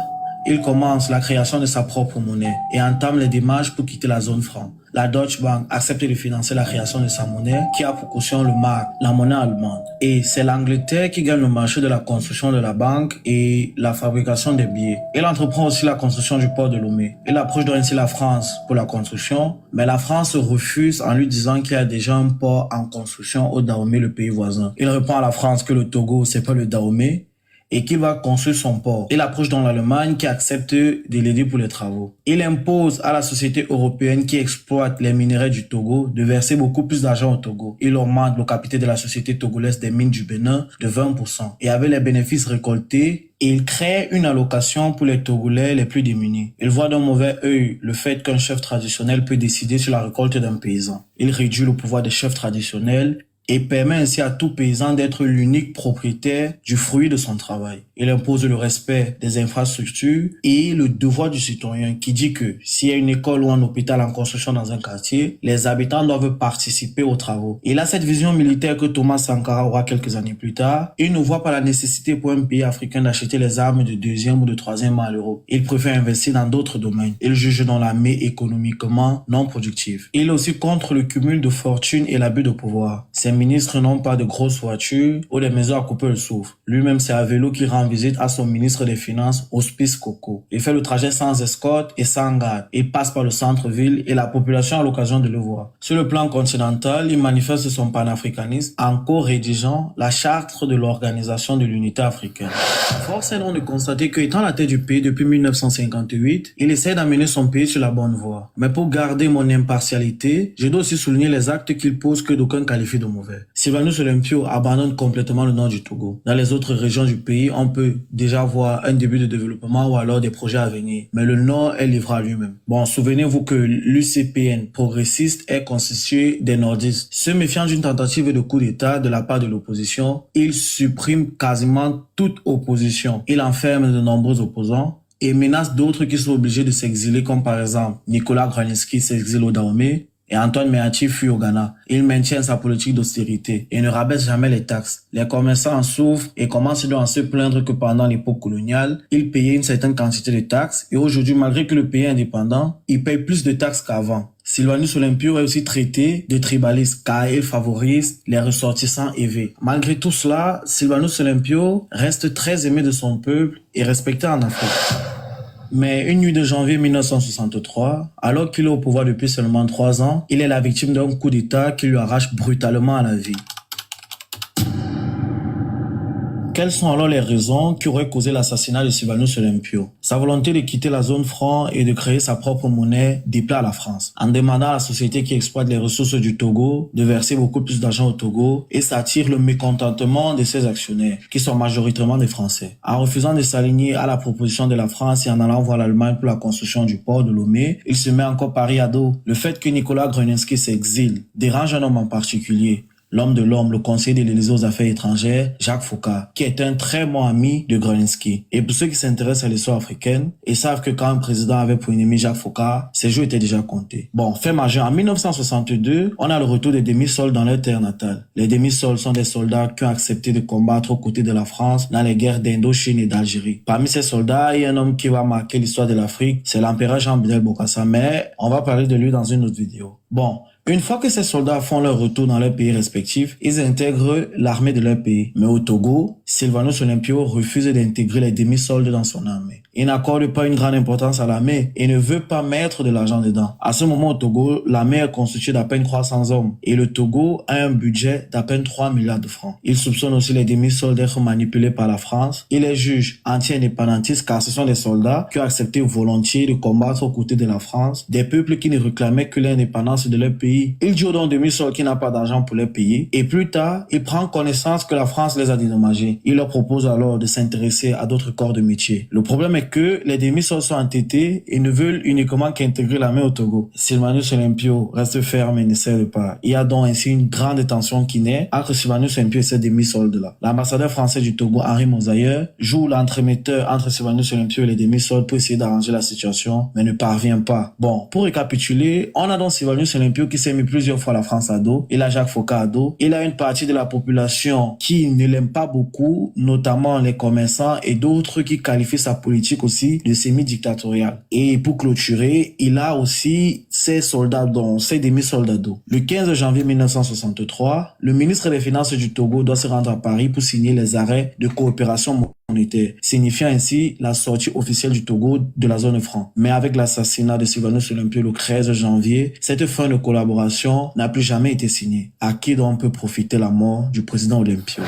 il commence la création de sa propre monnaie et entame les démarches pour quitter la zone franc. La Deutsche Bank accepte de financer la création de sa monnaie qui a pour caution le mark, la monnaie allemande. Et c'est l'Angleterre qui gagne le marché de la construction de la banque et la fabrication des billets. Il entreprend aussi la construction du port de Lomé. Il approche ainsi la France pour la construction, mais la France refuse en lui disant qu'il y a déjà un port en construction au Dahomey, le pays voisin. Il répond à la France que le Togo, c'est pas le Dahomey, et qu'il va construire son port. Il approche dans l'Allemagne qui accepte de l'aider pour les travaux. Il impose à la société européenne qui exploite les minerais du Togo de verser beaucoup plus d'argent au Togo. Il augmente le capital de la société togolaise des mines du Bénin de 20%. Et avec les bénéfices récoltés, il crée une allocation pour les Togolais les plus démunis. Il voit d'un mauvais œil le fait qu'un chef traditionnel peut décider sur la récolte d'un paysan. Il réduit le pouvoir des chefs traditionnels et permet ainsi à tout paysan d'être l'unique propriétaire du fruit de son travail. Il impose le respect des infrastructures et le devoir du citoyen qui dit que s'il y a une école ou un hôpital en construction dans un quartier, les habitants doivent participer aux travaux. Il a cette vision militaire que Thomas Sankara aura quelques années plus tard. Il ne voit pas la nécessité pour un pays africain d'acheter les armes de deuxième ou de troisième main à l'Europe. Il préfère investir dans d'autres domaines. Il juge dans l'armée économiquement non productive. Il est aussi contre le cumul de fortune et l'abus de pouvoir. Ses ministres n'ont pas de grosses voitures ou des maisons à couper le souffle. Lui-même, c'est à vélo qu'il rend visite à son ministre des Finances, Hospice Coco. Il fait le trajet sans escorte et sans garde. Il passe par le centre-ville et la population a l'occasion de le voir. Sur le plan continental, il manifeste son panafricanisme en co-rédigeant la charte de l'Organisation de l'Unité africaine. Force est donc de constater qu'étant la tête du pays depuis 1958, il essaie d'amener son pays sur la bonne voie. Mais pour garder mon impartialité, je dois aussi souligner les actes qu'il pose que d'aucuns qualifient de mauvais. Sylvanus Olympio abandonne complètement le nord du Togo. Dans les autres régions du pays, on peut déjà voir un début de développement ou alors des projets à venir. Mais le nord est livré à lui-même. Bon, souvenez-vous que l'UCPN progressiste est constitué des nordistes. Se méfiant d'une tentative de coup d'État de la part de l'opposition, il supprime quasiment toute opposition. Il enferme de nombreux opposants et menace d'autres qui sont obligés de s'exiler, comme par exemple Nicolas Graninski s'exile au Dahomey, et Antoine Meachi fuit au Ghana. Il maintient sa politique d'austérité et ne rabaisse jamais les taxes. Les commerçants en souffrent et commencent donc à se plaindre que pendant l'époque coloniale, ils payaient une certaine quantité de taxes et aujourd'hui, malgré que le pays est indépendant, ils payent plus de taxes qu'avant. Sylvanus Olympio est aussi traité de tribaliste car il favorise les ressortissants aisés. Malgré tout cela, Sylvanus Olympio reste très aimé de son peuple et respecté en Afrique. Mais une nuit de janvier 1963, alors qu'il est au pouvoir depuis seulement 3 ans, il est la victime d'un coup d'État qui lui arrache brutalement à la vie. Quelles sont alors les raisons qui auraient causé l'assassinat de Sylvanus Olympio? Sa volonté de quitter la zone franc et de créer sa propre monnaie déplaît à la France. En demandant à la société qui exploite les ressources du Togo de verser beaucoup plus d'argent au Togo, et s'attire le mécontentement de ses actionnaires, qui sont majoritairement des Français. En refusant de s'aligner à la proposition de la France et en allant voir l'Allemagne pour la construction du port de Lomé, il se met encore pari à dos. Le fait que Nicolas Graninski s'exile dérange un homme en particulier. L'homme de l'homme, le conseiller de l'Élysée aux affaires étrangères, Jacques Foucault, qui est un très bon ami de Graninski. Et pour ceux qui s'intéressent à l'histoire africaine, ils savent que quand un président avait pour ennemi Jacques Foucault, ses jours étaient déjà comptés. Bon, fait majeur, en 1962, on a le retour des demi-soldes dans leur terre natale. Les demi-soldes sont des soldats qui ont accepté de combattre aux côtés de la France dans les guerres d'Indochine et d'Algérie. Parmi ces soldats, il y a un homme qui va marquer l'histoire de l'Afrique, c'est l'empereur Jean-Bédel Bokassa, mais on va parler de lui dans une autre vidéo. Bon, une fois que ces soldats font leur retour dans leur pays respectifs, ils intègrent l'armée de leur pays. Mais au Togo, Sylvanus Olympio refuse d'intégrer les demi-soldes dans son armée. Il n'accorde pas une grande importance à l'armée et ne veut pas mettre de l'argent dedans. À ce moment au Togo, l'armée est constituée d'à peine 300 hommes et le Togo a un budget d'à peine 3 milliards de francs. Il soupçonne aussi les demi-soldes d'être manipulés par la France. Il les juge anti-indépendantistes car ce sont des soldats qui ont accepté volontiers de combattre aux côtés de la France, des peuples qui ne réclamaient que l'indépendance de leur pays. Il dit aux demi-soldes qu'il n'a pas d'argent pour les payer et plus tard, il prend connaissance que la France les a dédommagés. Il leur propose alors de s'intéresser à d'autres corps de métier. Le problème est que les demi-soldes sont entêtés et ne veulent uniquement qu'intégrer l'armée au Togo. Sylvanus Olympio reste ferme et ne cède pas. Il y a donc ainsi une grande tension qui naît entre Sylvanus Olympio et ces demi-soldes-là. L'ambassadeur français du Togo, Henri Mosailleur, joue l'entremetteur entre Sylvanus Olympio et les demi-soldes pour essayer d'arranger la situation, mais ne parvient pas. Bon, pour récapituler, on a donc Sylvanus Olympio qui s'est mis plusieurs fois la France à dos. Il a Jacques Faucon à dos. Il a une partie de la population qui ne l'aime pas beaucoup, notamment les commerçants et d'autres qui qualifient sa politique aussi de semi-dictatoriale. Et pour clôturer, il a aussi ses soldats, dont ses demi-soldats d'eau. Le 15 janvier 1963, le ministre des Finances du Togo doit se rendre à Paris pour signer les arrêts de coopération monétaire, signifiant ainsi la sortie officielle du Togo de la zone franc. Mais avec l'assassinat de Sylvanus Olympio le 13 janvier, cette fin de collaboration n'a plus jamais été signée. À qui donc peut profiter la mort du président Olympio?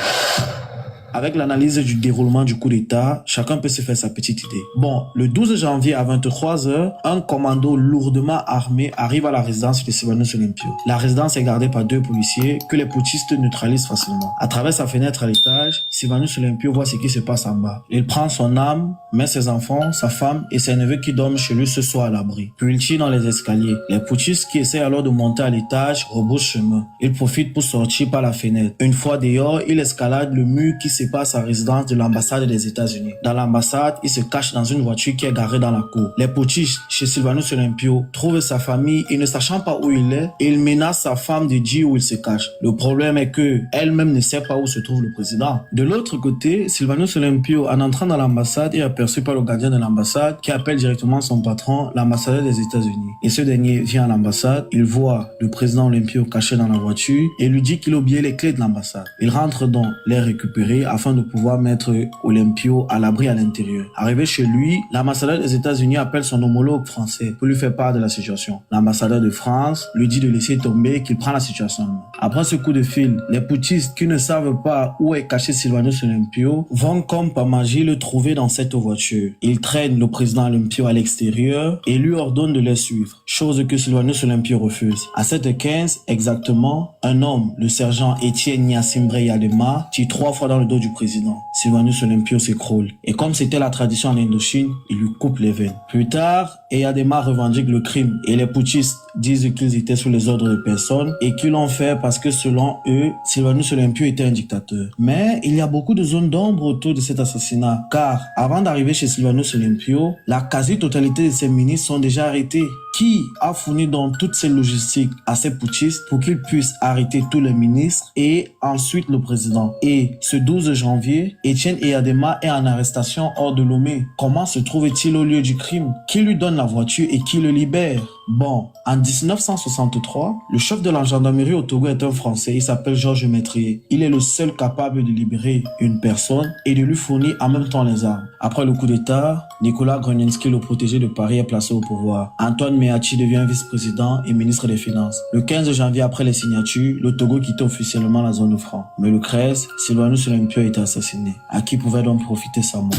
Avec l'analyse du déroulement du coup d'État, chacun peut se faire sa petite idée. Bon, le 12 janvier à 23h, un commando lourdement armé arrive à la résidence de Sylvanus Olympio. La résidence est gardée par 2 policiers que les putschistes neutralisent facilement. À travers sa fenêtre à l'étage, Sylvanus Olympio voit ce qui se passe en bas. Il prend son arme, met ses enfants, sa femme et ses neveux qui dorment chez lui ce soir à l'abri. Puis il tire dans les escaliers. Les putschistes qui essaient alors de monter à l'étage rebroussent chemin. Il profite pour sortir par la fenêtre. Une fois dehors, il escalade le mur qui sépare sa résidence de l'ambassade des États-Unis. Dans l'ambassade, il se cache dans une voiture qui est garée dans la cour. Les putschistes chez Sylvanus Olympio trouvent sa famille et ne sachant pas où il est, il menace sa femme de dire où il se cache. Le problème est que elle-même ne sait pas où se trouve le président. De l'autre côté, Sylvanus Olympio, en entrant dans l'ambassade, est aperçu par le gardien de l'ambassade qui appelle directement son patron, l'ambassadeur des États-Unis. Et ce dernier vient à l'ambassade, il voit le président Olympio caché dans la voiture et lui dit qu'il a oublié les clés de l'ambassade. Il rentre donc les récupérer afin de pouvoir mettre Olympio à l'abri à l'intérieur. Arrivé chez lui, l'ambassadeur des États-Unis appelle son homologue français pour lui faire part de la situation. L'ambassadeur de France lui dit de laisser tomber et qu'il prend la situation. Après ce coup de fil, les putschistes qui ne savent pas où est caché Sylvanus Olympio vont comme par magie le trouver dans cette voiture. Ils traînent le président Olympio à l'extérieur et lui ordonnent de les suivre, chose que Sylvanus Olympio refuse. À 7h15 exactement, un homme, le sergent Étienne Nyassimbre Yadema, tire 3 fois dans le dos du président. Sylvanus Olympio s'écroule. Et comme c'était la tradition en Indochine, il lui coupe les veines. Plus tard, Eyadema revendique le crime et les putschistes disent qu'ils étaient sous les ordres de personne et qu'ils l'ont fait parce que selon eux, Sylvanus Olympio était un dictateur. Mais il y a beaucoup de zones d'ombre autour de cet assassinat car avant d'arriver chez Sylvanus Olympio, la quasi-totalité de ses ministres sont déjà arrêtés. Qui a fourni donc toutes ces logistiques à ces putschistes pour qu'ils puissent arrêter tous les ministres et ensuite le président. Et ce 12 janvier, Étienne Eyadema est en arrestation hors de Lomé. Comment se trouve-t-il au lieu du crime? Qui lui donne la voiture et qui le libère? Bon, en 1963, le chef de la gendarmerie au Togo est un Français, il s'appelle Georges Métrier. Il est le seul capable de libérer une personne et de lui fournir en même temps les armes. Après le coup d'État, Nicolas Gruninsky, le protégé de Paris, est placé au pouvoir. Antoine Meachi devient vice-président et ministre des Finances. Le 15 janvier, après les signatures, le Togo quitte officiellement la zone franc. Mais le 13, Sylvanus Olympio a été assassiné. À qui pouvait donc profiter sa mort?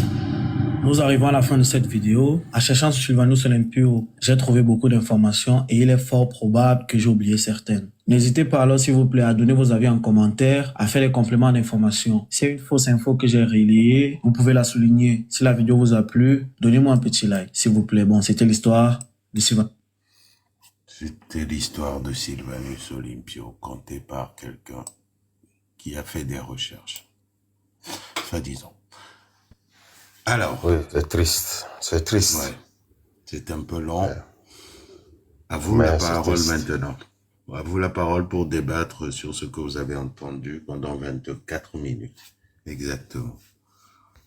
Nous arrivons à la fin de cette vidéo. En cherchant sur Sylvanus Olympio, j'ai trouvé beaucoup d'informations et il est fort probable que j'ai oublié certaines. N'hésitez pas alors, s'il vous plaît, à donner vos avis en commentaire, à faire des compléments d'informations. Si c'est une fausse info que j'ai relayée, vous pouvez la souligner. Si la vidéo vous a plu, donnez-moi un petit like, s'il vous plaît. Bon, c'était l'histoire de Sylvanus. C'était l'histoire de Sylvanus Olympio, contée par quelqu'un qui a fait des recherches. Soi-disant. Alors. Oui, c'est triste. C'est triste. Ouais. C'est un peu long. Ouais. À vous Mais la parole maintenant. À vous la parole pour débattre sur ce que vous avez entendu pendant 24 minutes. Exactement.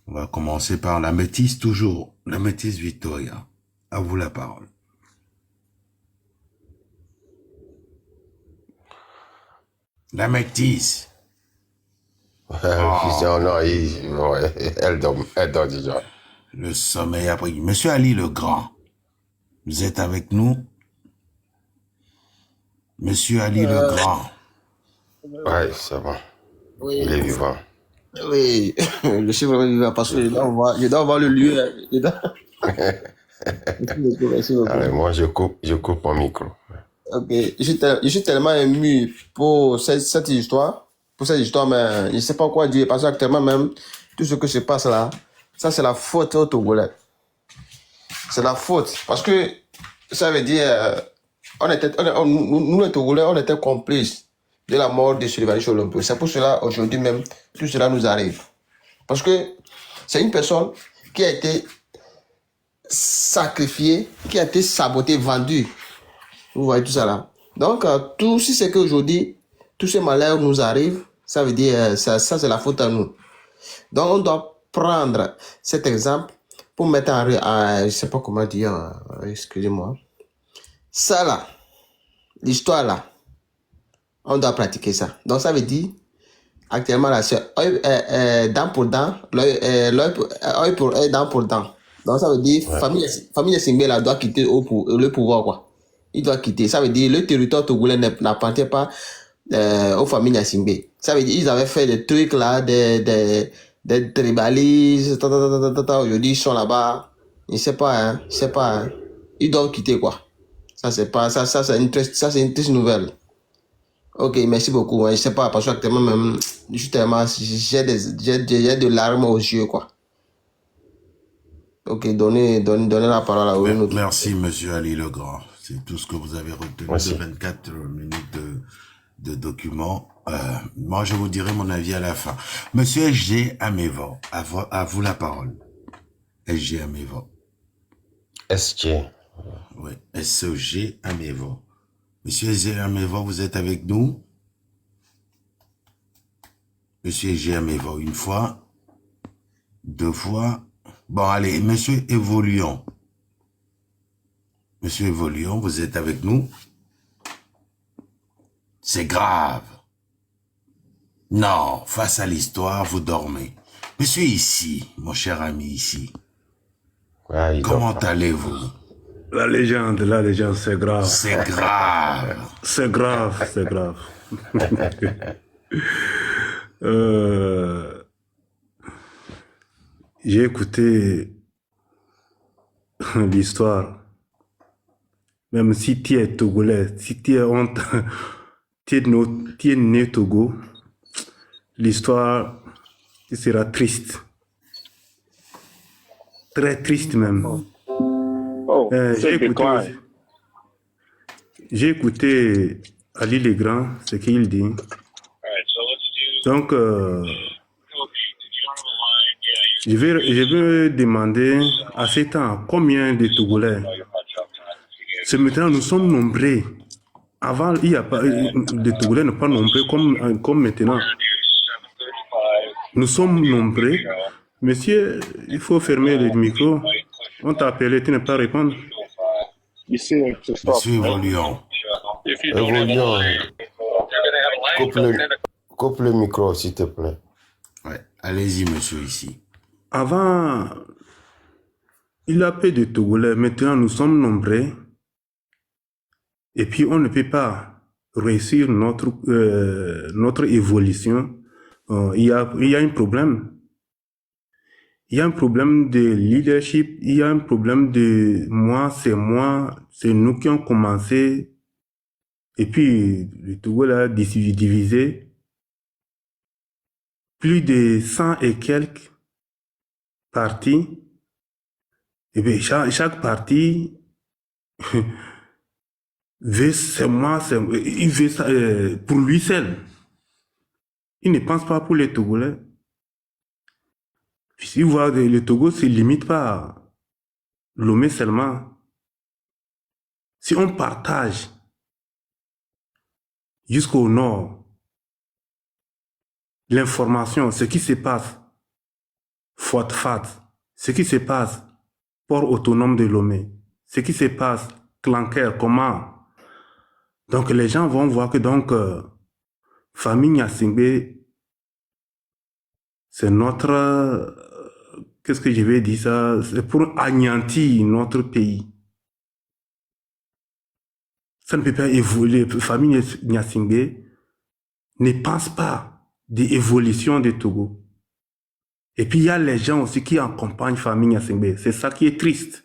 On va commencer par la métisse toujours. La métisse Victoria. À vous la parole. La métisse. Non, ouais, elle dort déjà. Le sommeil a pris. Monsieur Ali le Grand, vous êtes avec nous? Monsieur Ali le Grand. Ouais, c'est bon. Oui, Il est vivant. oui, je suis vraiment vivant parce que je dois avoir le lieu. Merci beaucoup. Allez, moi, je coupe mon micro. Ok, je suis tellement ému pour cette histoire, mais je ne sais pas quoi dire parce qu'actuellement même, tout ce que se passe là, ça c'est la faute au Togolais. C'est la faute parce que ça veut dire, nous les Togolais, on était complices de la mort de Sylvain Cholompo. C'est pour cela aujourd'hui même, tout cela nous arrive. Parce que c'est une personne qui a été sacrifiée, qui a été sabotée, vendue. Vous voyez tout ça là. Donc, si c'est qu'aujourd'hui, tous ces malheurs nous arrivent, ça veut dire, ça c'est la faute à nous. Donc, on doit prendre cet exemple pour mettre je ne sais pas comment dire, excusez-moi. Ça là, l'histoire là, on doit pratiquer ça. Donc, ça veut dire, actuellement là, c'est dent pour dent, œil pour œil, dent pour dent. Donc, ça veut dire, famille Singbe là doit quitter le pouvoir, quoi. Il doit quitter. Ça veut dire le territoire togolais n'appartient pas aux familles Nassimbe. Ça veut dire ils avaient fait des trucs là, des tribalistes, aujourd'hui ils sont là-bas. Je sais pas, hein. Ils doivent quitter quoi. Ça c'est une triste nouvelle. Ok, merci beaucoup. Je sais pas parce que actuellement même, justement, j'ai de larmes aux yeux quoi. Ok, donnez la parole à vous. Merci, monsieur Ali Legrand. C'est tout ce que vous avez retenu de 24 minutes de documents. Moi, je vous dirai mon avis à la fin. Monsieur SG Amévo, à vous la parole. SG Amévo. SG. Oui, SG Amévo. Monsieur SG Amévo, vous êtes avec nous? Monsieur SG Amévo, une fois, deux fois. Bon, allez, monsieur Évoluons. Monsieur Évoluons, vous êtes avec nous? C'est grave. Non, face à l'histoire, vous dormez. Monsieur ici, mon cher ami ici, comment allez-vous? La légende, c'est grave. C'est grave. C'est grave. J'ai écouté l'histoire. Même si tu es togolais, si tu es né Togo, l'histoire sera triste. Très triste même. J'ai écouté Ali Legrand, ce qu'il dit. Donc, je vais demander à ces temps combien de Togolais. C'est maintenant, nous sommes nombreux. Avant, il y a pas, les Togolais ne sont pas nombreux comme maintenant. Nous sommes nombreux. Monsieur, il faut fermer le micro. On t'a appelé, tu n'es pas répondre. Monsieur Évoluons. Évoluons. Coupe le micro, s'il te plaît. Ouais, allez-y, monsieur, ici. Avant, il y a peu de Togolais. Maintenant, nous sommes nombreux. Et puis, on ne peut pas réussir notre évolution. Il y a un problème. Il y a un problème de leadership. Il y a un problème de moi, c'est nous qui avons commencé. Et puis, le Togo là, divisé. Plus de 100 et quelques partis. Et bien, chaque parti veut il veut ça pour lui seul. Il ne pense pas pour les Togolais. Si vous voyez, le Togo ne se limite pas à Lomé seulement. Si on partage jusqu'au nord l'information, ce qui se passe, Fouad-Fat, ce qui se passe, port autonome de Lomé, ce qui se passe, Clanker, comment. Donc les gens vont voir que donc famille Nyasingbe c'est notre... qu'est-ce que je vais dire ça? C'est pour anéantir notre pays. Ça ne peut pas évoluer. La famille Gnassingbé ne pense pas d'évolution de Togo. Et puis il y a les gens aussi qui accompagnent la famille Gnassingbé. C'est ça qui est triste.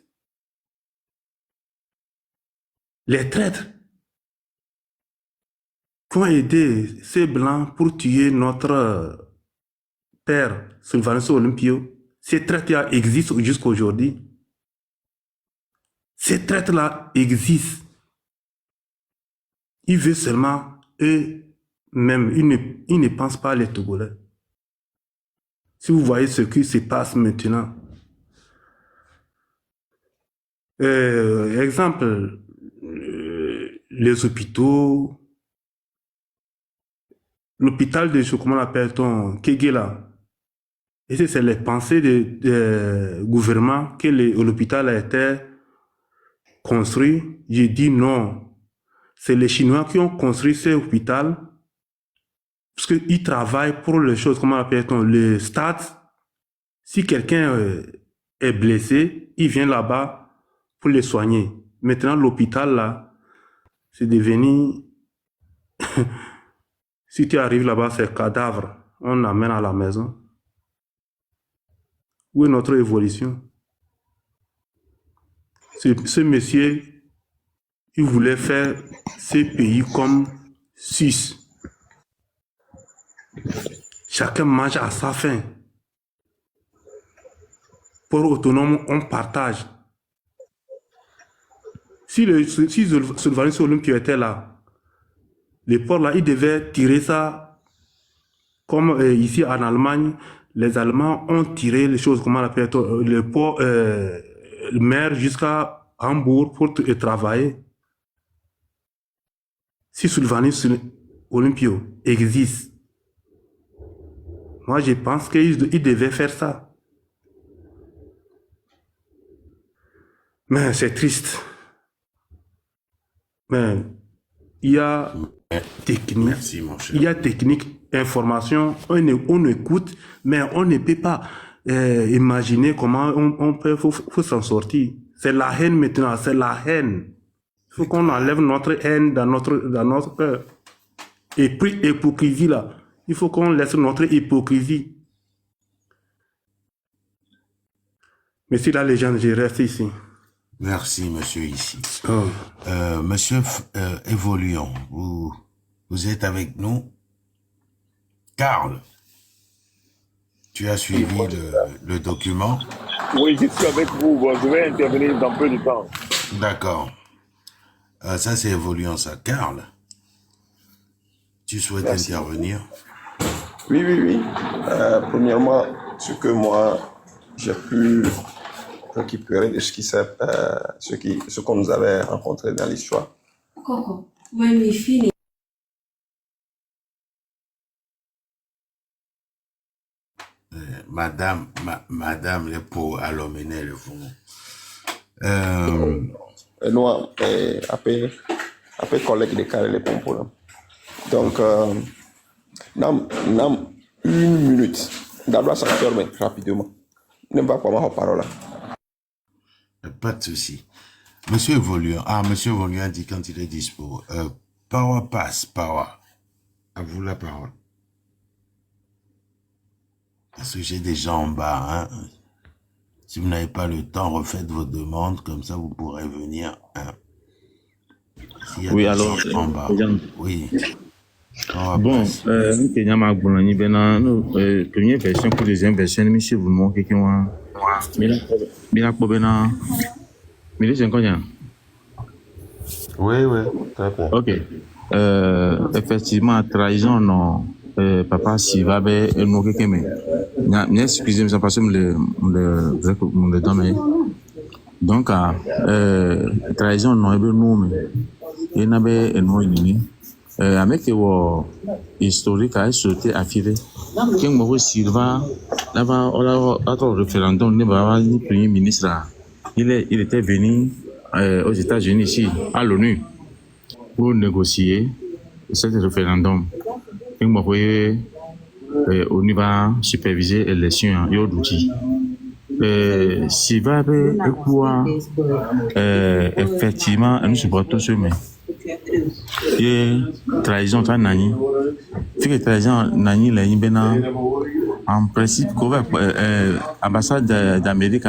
Les traîtres qui ont aidé ces blancs pour tuer notre père Sylvanus Olympio, ces traîtres-là existent jusqu'à aujourd'hui. Ces traîtres-là existent. Ils veulent seulement eux-mêmes. Ils ne pensent pas les Togolais. Si vous voyez ce qui se passe maintenant. Exemple, les hôpitaux, l'hôpital de, comment on appelle-t-on, Kegela. Et c'est les pensées du gouvernement que l'hôpital a été construit. J'ai dit non. C'est les Chinois qui ont construit cet hôpital parce qu'ils travaillent pour les choses, comment on appelle-t-on, le stade. Si quelqu'un est blessé, il vient là-bas pour les soigner. Maintenant, l'hôpital, là, c'est devenu... Si tu arrives là-bas, c'est cadavre. On l'amène à la maison. Où est notre évolution? Ce monsieur, il voulait faire ces pays comme Suisse. Chacun mange à sa faim. Pour autonome, on partage. Si Sylvanus Olympio était là, les ports là, ils devaient tirer ça comme ici en Allemagne, les Allemands ont tiré les choses, comment on appelle, le port, le mer jusqu'à Hambourg pour travailler. Si Sylvanus Olympio existe, moi je pense qu'il devait faire ça. Mais c'est triste. Mais il y a technique, merci, mon cher. Il y a technique, information, on écoute, mais on ne peut pas imaginer comment on peut faut s'en sortir. C'est la haine maintenant, c'est la haine. Il faut qu'on enlève notre haine dans notre cœur. Et puis hypocrisie là, il faut qu'on laisse notre hypocrisie. Mais si là les gens, je reste ici. Merci, monsieur, ici. Oh. Monsieur, évoluons. Vous êtes avec nous. Karl, tu as suivi le document? Oui, je suis avec vous. Bon, je vais intervenir dans peu de temps. D'accord. Ça, c'est évoluant, ça. Karl, tu souhaites intervenir? Oui. Premièrement, ce que moi, j'ai pu récupérer de ce qu'on nous avait rencontré dans l'histoire. Madame, les pauvres, alors menez le fond. Nous, après collègue de carré les pompes. Donc, nam 1 minute. D'abord, ça ferme rapidement. Ne pas pas ma parole. Pas de souci. Monsieur Evoluant, Monsieur Evoluant dit quand il est dispo. Power passe, Power. À vous la parole. Parce que j'ai des gens en bas. Hein. Si vous n'avez pas le temps, refaites vos demandes. Comme ça, vous pourrez venir. Hein. Oui, alors. En bas. Oui. Bon, Kenya m'a bonani bena première version pour deuxième version monsieur vous montre que moi bila ko bena mais c'est combien? Oui, très bien. OK. Effectivement trahison non papa si va be no que mais excusez-moi parce que me donne donc trahison non e be no mais et na be no ni avec le historique a sauté affirmé que Maurice Silva là-bas au référendum le premier ministre il était venu aux États-Unis ici à l'ONU pour négocier ce référendum que Maurice on va superviser l'élection et d'outils. Si va quoi effectivement nous supportons ce mais et trahison ta nani fait que trahison nani la bena en principe qu'on va ambassade d'Amérique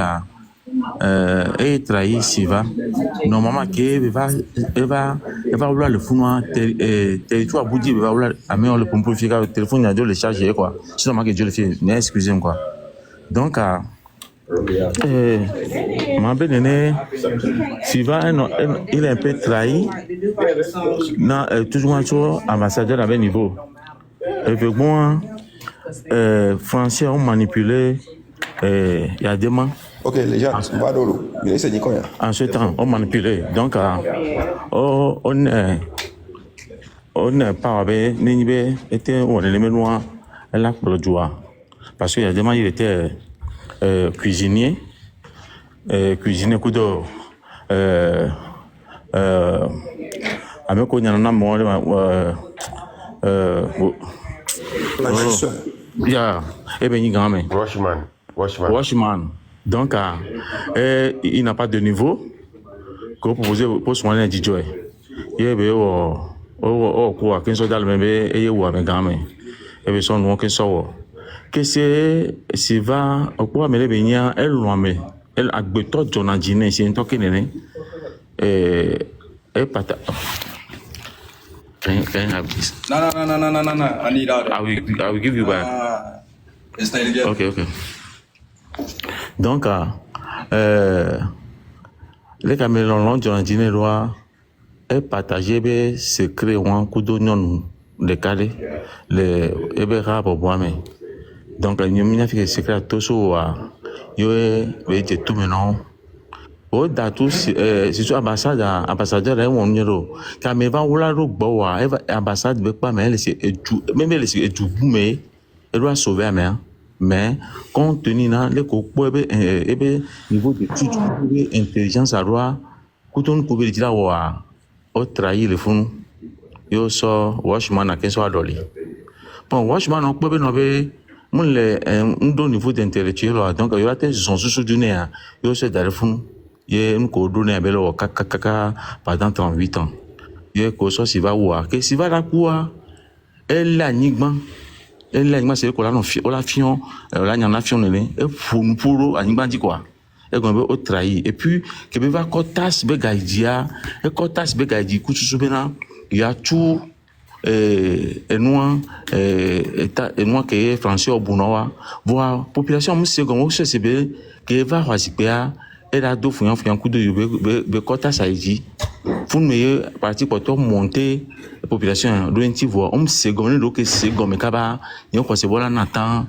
et trahi Siva normalement que va vouloir le founoir territoire boudi va vouloir amener le pompier le téléphone il a dû le charger quoi sinon que Dieu le fait mais excusez-moi quoi donc ma belle Siva il est un peu trahi toujours sur ambassadeur à un niveau effectivement Français ont manipulé il y a des mains. Ok, les gens, en ce temps, on manipulé. Donc, on n'est pas avec Ninibe, était on est les noirs, elle a pour le joie. Parce qu'il y a des mains, il était cuisinier, coup d'eau. Avec on y en a moins. Yeah, et bien, il gagne. Washman. Donc, il n'a pas de niveau qu'on propose pour soigner un DJ. Il y a quoi, 15 dollars, mais il y a un gamin. Et bien, son nom, qu'est-ce que c'est, va, au point, mais les baignants, elle a besoin de ton adjine, c'est un toque, et pata. Can I have this? No. I need all that. I will give you back. Let's stay together. Okay. Donc, les caméras de la dîner doit est partagé les secrets ou un coup d'oignon de calé les ébéra pour boire mais donc il y a des secrets à tous ou il y a tout maintenant au datou c'est sur ambassadeur là on y est caméra ou la robe bois ambassade veut pas mais c'est même les c'est du mais elle doit sauver mais compte tenu dans les niveau de intelligence à droit quand on peut dire là au trahir le fond yo so washman à 15 dollar bon washman on peut be mon le un niveau d'intellectuel donc il y a des gens sous donné yo se dans le fond il y a une coordonnée belo kaka pendant 38 ans il y a que ça si va voir que si va la quoi elle l'enigma c'est que là on la fion là il y en a fion né et pour enigma dit quoi et qu'on veut au trahir et puis que va kotas be gaidia et kotas be gaidi ku tu bena il y a tout et noir que français au bonoa voir population monsieur comme c'est be que va choisir et là do fouan coup de be kotas aidi pour meilleur parti pour toi monter population do enti voir second do que second mais kaba il ko se voilà n'attend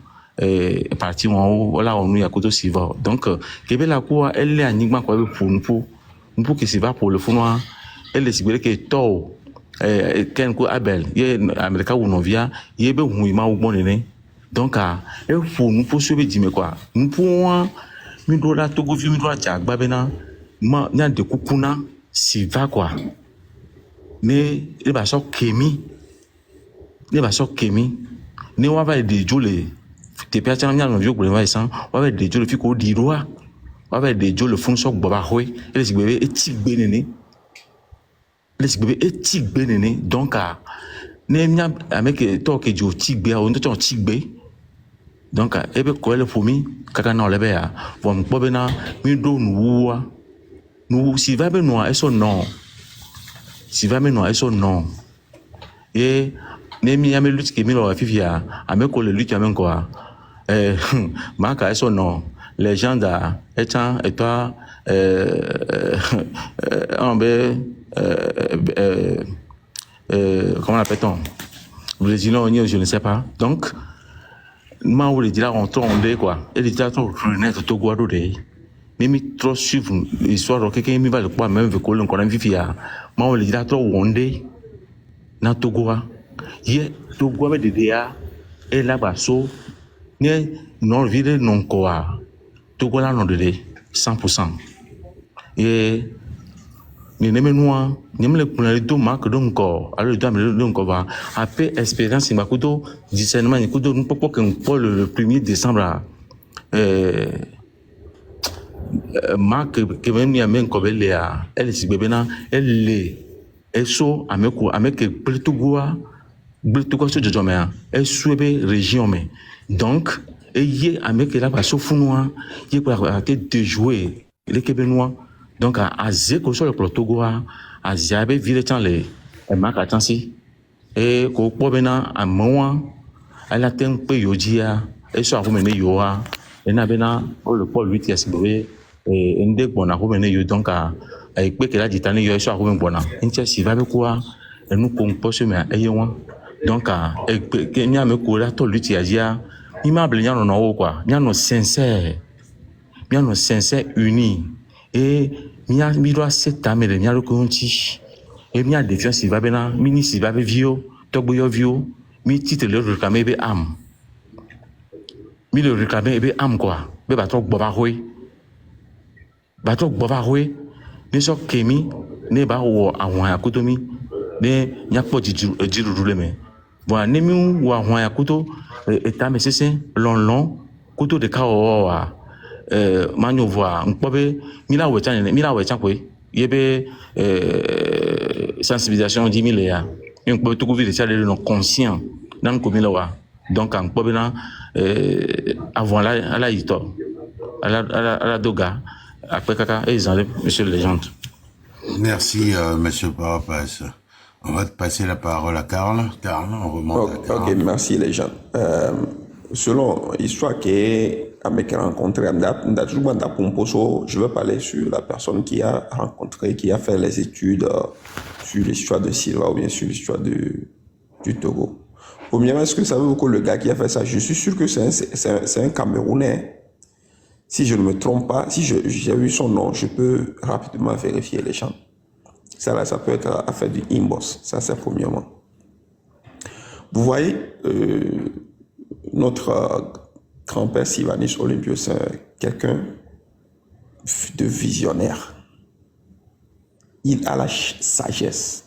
parti voilà on y a côté suivant donc que la quoi elle est enigma quoi pour que c'est va pour le fond elle est siguré que to ken ko abel ye america ou novia ye be huima ou bonene donc elle pour se dire mais quoi nous pour mi do la togo vi mi do ja gba bena ma nya de kukuna si va quoi mais il va so kemi ne wa va de jole te pia chang nyang vieux pour ça wa va de jole fi ko di roi wa va de jole fun so gbo ba hoy ele si bebe etik benene donc ne nya avec to ke jo tigbe on to tigbe donc ebe ko le fomi kaka na lebe ya vom gbo na mi do nu si va be no eso non si va me no eso non et ne mi ame lutte ke mi lo fifia ame ko le lutte ame quoi maka eso non les gens da étant et toi comment l'appelle-t-on vous les dis je ne sais pas donc moi vous les dis là on tourne quoi et les gens sont renaître tout guado de même trop suivre l'histoire de quelqu'un mi va le quoi même avec colon qu'on a vivia moi vous les dis là trop wondé na togoa ye togoa de dia et là bas so ne non vide non quoi togoa là non de 100% et ni ne menua ni me le kunale do ma que donc alors do me donc va après expérience ma kudo discernement ni kudo nous popo que le 1er décembre ma que même ni amen ko bele a elle si bebena elle eso ameke plutugua so jojomea eswebe région mais donc eye ameke la ba so funua ye pour arrêter de jouer les Québécois donc à zeko sur le protogoa à ziabe vile tan les marque attensi et ko pobena a moa ala ten pe yojia et so avumene yoa et na bena le Paul 8 yasibwe et ndé bona avumene yo donc a pe que la ditane yo so avumene bona ntia si va be quoi et nous compose mais aywa donc que nya me ko la to luti azia imable nya no quoi nya no sincère uni et mia mi doit cette ame de mia lokonti et mia défiance va bena mini si va be vio togbo yo vio mi titre le réclamer be am mi le réclamer be am quoi be ba tok boba hoy ne so kemi ne ba wo awon akotomi ne nya po jiru le me bon ne mi wo awon akoto eta me sese long koto de ka o wa manyo voa nkpobe mila wecha kwe yebe sensibilisation 10 000 ya nkpobe tout ville ça le conscient dans ko mila wa donc nkpobe na avant la ito ala doga après kaka et ils enlèvent monsieur le légende. Merci monsieur Papas. On va te passer la parole à Karl. Karl, on remonte à Karl. Ok, merci les gens. Selon l'histoire qu'avec rencontré, je vais parler sur la personne qui a rencontré, qui a fait les études sur l'histoire de Silva ou bien sur l'histoire du Togo. Premièrement, est-ce que vous savez que le gars qui a fait ça, je suis sûr que c'est un Camerounais. Si je ne me trompe pas, si j'ai eu son nom, je peux rapidement vérifier les gens. Ça là, ça peut être affaire du inbox. Ça, c'est premièrement. Vous voyez, notre grand-père Sylvanus Olympio, c'est quelqu'un de visionnaire. Il a la sagesse.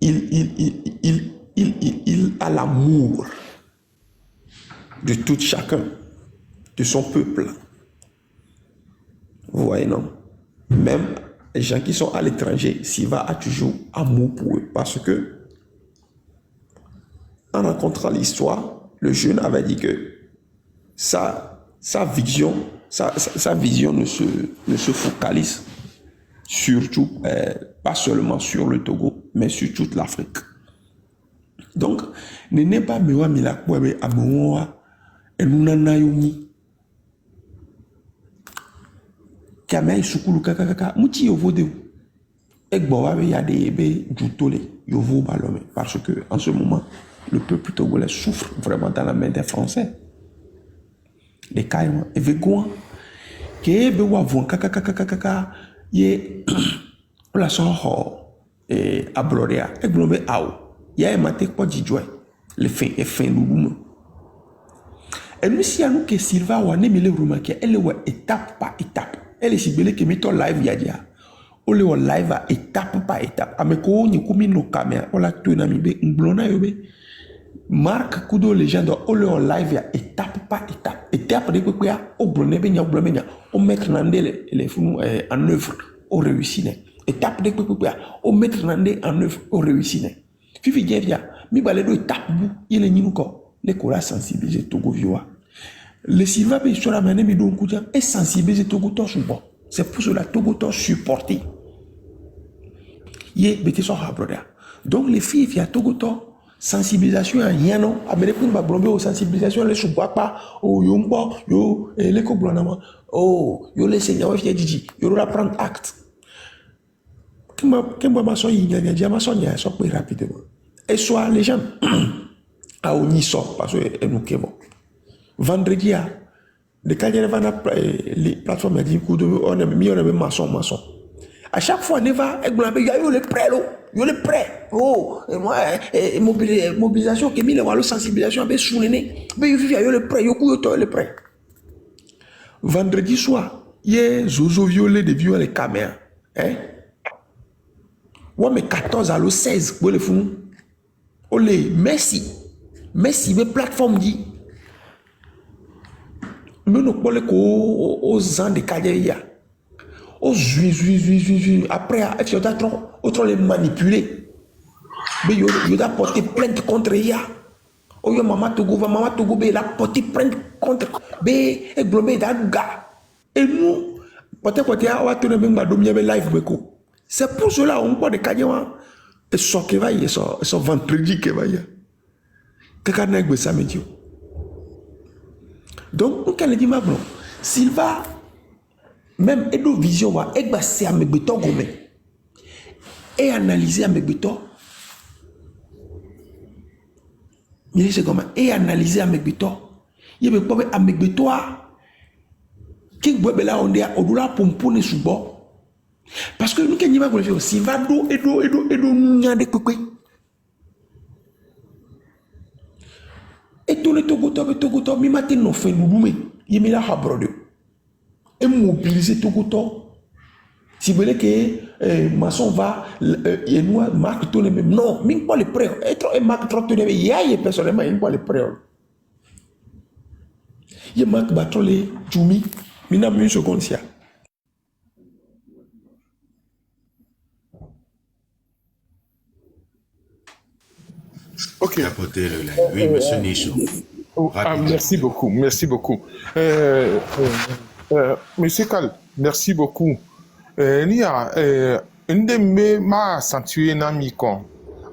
Il a l'amour de tout chacun, de son peuple. Vous voyez, non? Même les gens qui sont à l'étranger, Siva a toujours amour pour eux. Parce que, en rencontrant l'histoire, le jeune avait dit que sa vision ne se focalise surtout, pas seulement sur le Togo, mais sur toute l'Afrique. Donc, ne n'est pas mewa milakwe amoa enunanayomi. Kamei sukulu kakaka muti yovo de egbowa be ya de be jutole yovo balome parce que en ce moment le peuple togolais souffre vraiment dans la main des Français. Les caïmans et vegoin que be wa von kakaka ye la son ho et abloria eglobe aw ya emate ko djidjoy le fin lulu. Et nous si anu que Silva wa ne mele remarquer elle wa étape par étape. Elle est si belle que met ton live yadia. Ole wa live à étape par étape. Ameko ni kumi no caméra. Ola tu na mi be nglona yobe. Marque kudo légende. Ole wa live à étape par étape. Étape de quoi ya o blone be nya o mettre nande les funu en œuvre au réussir. Étape de quoi ya o mettre nande en œuvre au réussir. Fifi dia mi balé do étape bu yele nyinu ko le kola sensibiliser Togo vioa. Le Silva peut sur la main de Togo est sensibilisé Togo bon. C'est pour cela Togo supporté. Yé bete so ha brother. Donc les filles via Togo sensibilisation à rien non. Amene pour ba blombe au sensibilisation les sou pas o yo mbo yo les ko blonama. Oh yo les seigneurs via Didi. Yo la prendre acte. Kemba ma so yi nya dia ma so nya so peu rapidement. Et soit les gens à Oniso parce que nous kevo. Vendredi, le cadre va les plateformes dit on a mis maçon. À chaque fois, on va avec le prêt, le prêt. Oh, et moi, mobilisation qui mis le sensibilisation avec soulené. Mais il y a le prêt, le prêt. Vendredi soir, Yé, Zozo violé des viols les caméras. Hein? Ouais, mais 14 à l'eau 16, pour les fous. Olé, merci. Merci, mais plateforme dit. Nous ne pouvons pas aux ans de carrière. Aux juifs. Après, il y a autre les manipuler. Mais il y a porté plainte contre IA. Oh, yo maman Togo, il a porté plainte contre. Mais il globé d'Aduga. Et nous, peut-être qu'il y a un live. C'est pour cela qu'on parle de Kanyama. Et ce qui va y est, ce vendredi qui va y est. Quelqu'un n'a pas samedi. Donc, on peut dire, s'il va, même Edo Vision va exercer à mes bétons et analyser à mes bétons. Et analyser à mes bétons. Il y a des à mes bétons. Qui est là, on est au-delà pour me sous bord. Parce que nous, quand il va vous le faire, s'il va d'eau, nous n'y a des coquilles. Et tout le Togo, mi matin, nous fait nous, mais il me l'a abordé. Et mobiliser Togo. Si vous voulez que maçon va, et nous, marque tout le même. Non, mais pas les prêts. Et marque trop de même. Il y a personnellement, il n'y a pas les prêts. Il y a marque battre les Tchoumi. Il n'y a pas une seconde. Ok. Oui, monsieur Nichou. Merci beaucoup. Monsieur Kal, merci beaucoup. Nia, une de mes ma accentué nami kon.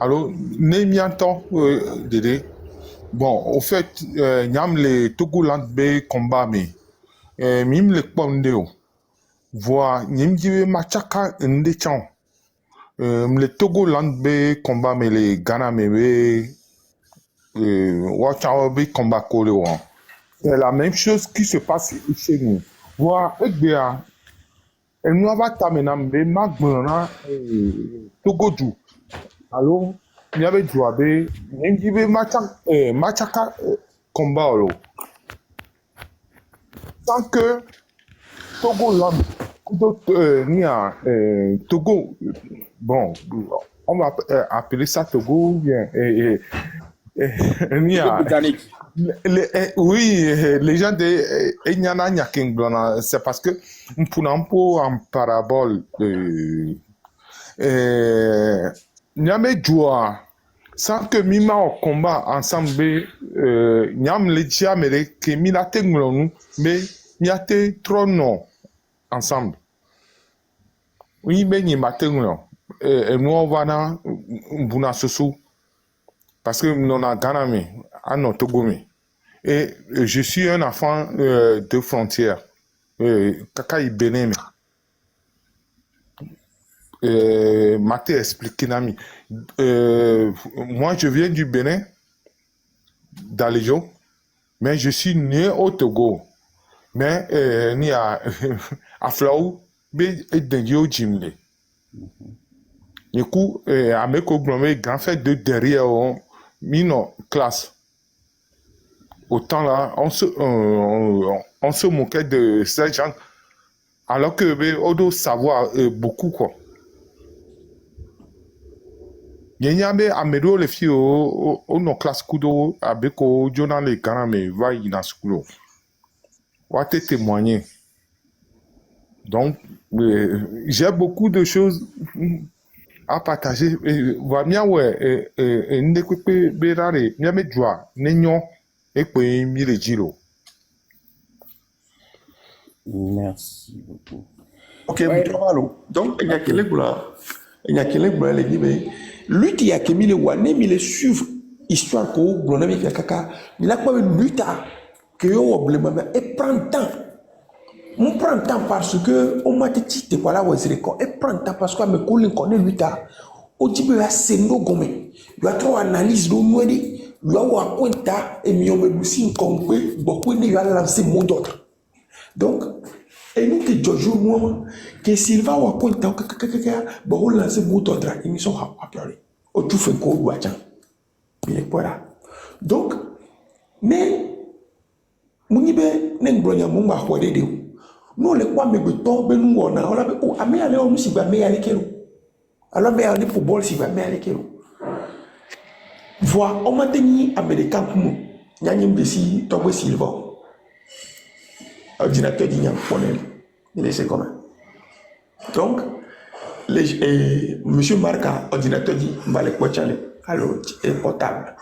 Alors, n'aimions-temps, Dédé. Bon, au fait, nyam le Togoland be combat me. Mim le pondeo. Vois, nyim jive machaka nde chan. Le Togoland be combat me le Ghana me be Wachawa be combat kole. C'est la même chose qui se passe chez nous. Vois, Ekbea. Et nous avons terminé mais maintenant Togodu. Alors, il y avait joué, il y avait Machaka combat. Tant que Togo land, Togo, bon, on va appeler ça Togo bien. Oui, les gens de Enyana Nyaking, c'est parce que nous prenons en parabole. Nyame joua sans que Mima au combat ensemble, Nyam le dia mere que Milate nous, mais Miate trop non ensemble. Oui, mais ni matin et nous on va na buna soso parce que nous on a Ganame. Ah non, Togomé. Et je suis un enfant de frontière. Kaka Bénin. Maté expliqué Nami. Moi, je viens du Bénin, d'Aléjo, mais je suis né au Togo. Mais ni à Flaou, mais de Jimle. Du coup, à mes coglomés, grand fait de derrière, mino classe. Autant là, on se moquait de ces gens, alors que on doit savoir beaucoup quoi. Il y a des améliorés les filles au nos classes kudo avec au Jonah les Ghana mais va y dans ce coup. On va te témoigner. Donc j'ai beaucoup de choses à partager. Va bien ouais ne couper berare n'y a mes joie n'ignon. Merci beaucoup. Ok, donc il y a lui qui a mis le wane, il le suivre histoire que vous avez fait caca. Il a pas une lutte que vous avez et prend temps. On prend temps parce que on m'a dit que voilà où est et prend temps parce que me coule connaît lutte. Au début c'est no gomme. Il y a trop analyse do noedi. Il y a un point et il y a aussi beaucoup de lancer mot d'ordre. Donc, et nous qui Jojo moi que s'il va au point beaucoup lancer mot d'ordre, ils sont appelés. Au tout fait quoi ou attends. Il est voilà. Donc, mais Munibe n'englonia mumba kwa dede. Nous, les quoi, mais beton, ben nous, on a, oh, à me aller, on nous, si va me aller, kelo. Alors, mais on est pour bol, si va me aller, kelo. Voir, on m'a tenu américain pour nous. Il y a une bessie, tombe Silva. Ordinateur dit, il y a un poney. Il est c'est comment. Donc, monsieur Marc, ordinateur dit, on va les quoi, alors, c'est portable.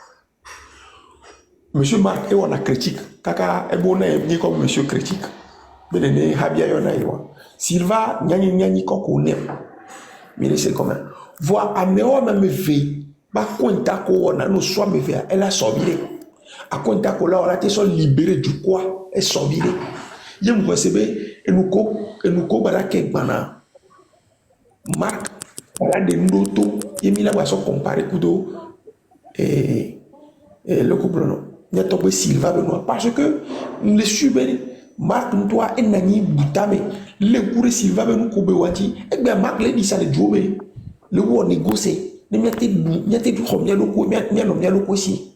Monsieur Marc, et on a critique. Kaka, et bon, ni comme monsieur critique. Mais ne habia yona iwa. Silva, nyani koko ne. Mais c'est comment. Voir ameo même veille. Ba kwenta ko na no soit me veille. Elle a sorti. A kwenta ko là, on a été soit libéré du quoi. Elle sorti. Yem ko sebe enuko barake bana. Marc, on a des notos. Yemi la va so comparer kudo le couple non. N'y tombé Silva Benoît parce que les subens Marc nous toi et nani boutame le cours Silva Benoît kobe wati et bien Marc les dit ça le job le wo négocier ne miate du combien le coup mia le coup si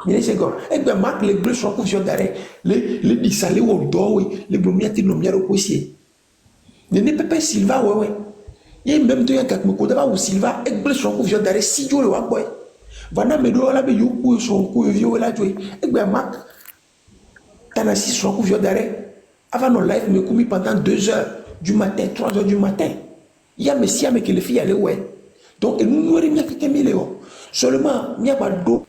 mais c'est quoi et bien Marc les bleus sont confiants d'arrêt les dit ça le wo do oui les bleus miate no mia le coup si ne pas Silva ouais et même toi quand me kodaba ou Silva et bleus sont confiants d'arrêt si jo le wa boy Vana medo la be yuku son ku vieux la joie et bien Marc Tanassi son coup vieux d'arrêt avant nos live me commis pendant 2 heures du matin 3 heures du matin il y a messia mais que les filles allaient ouais donc nous nous rien que millions seulement il n'y a pas d'eau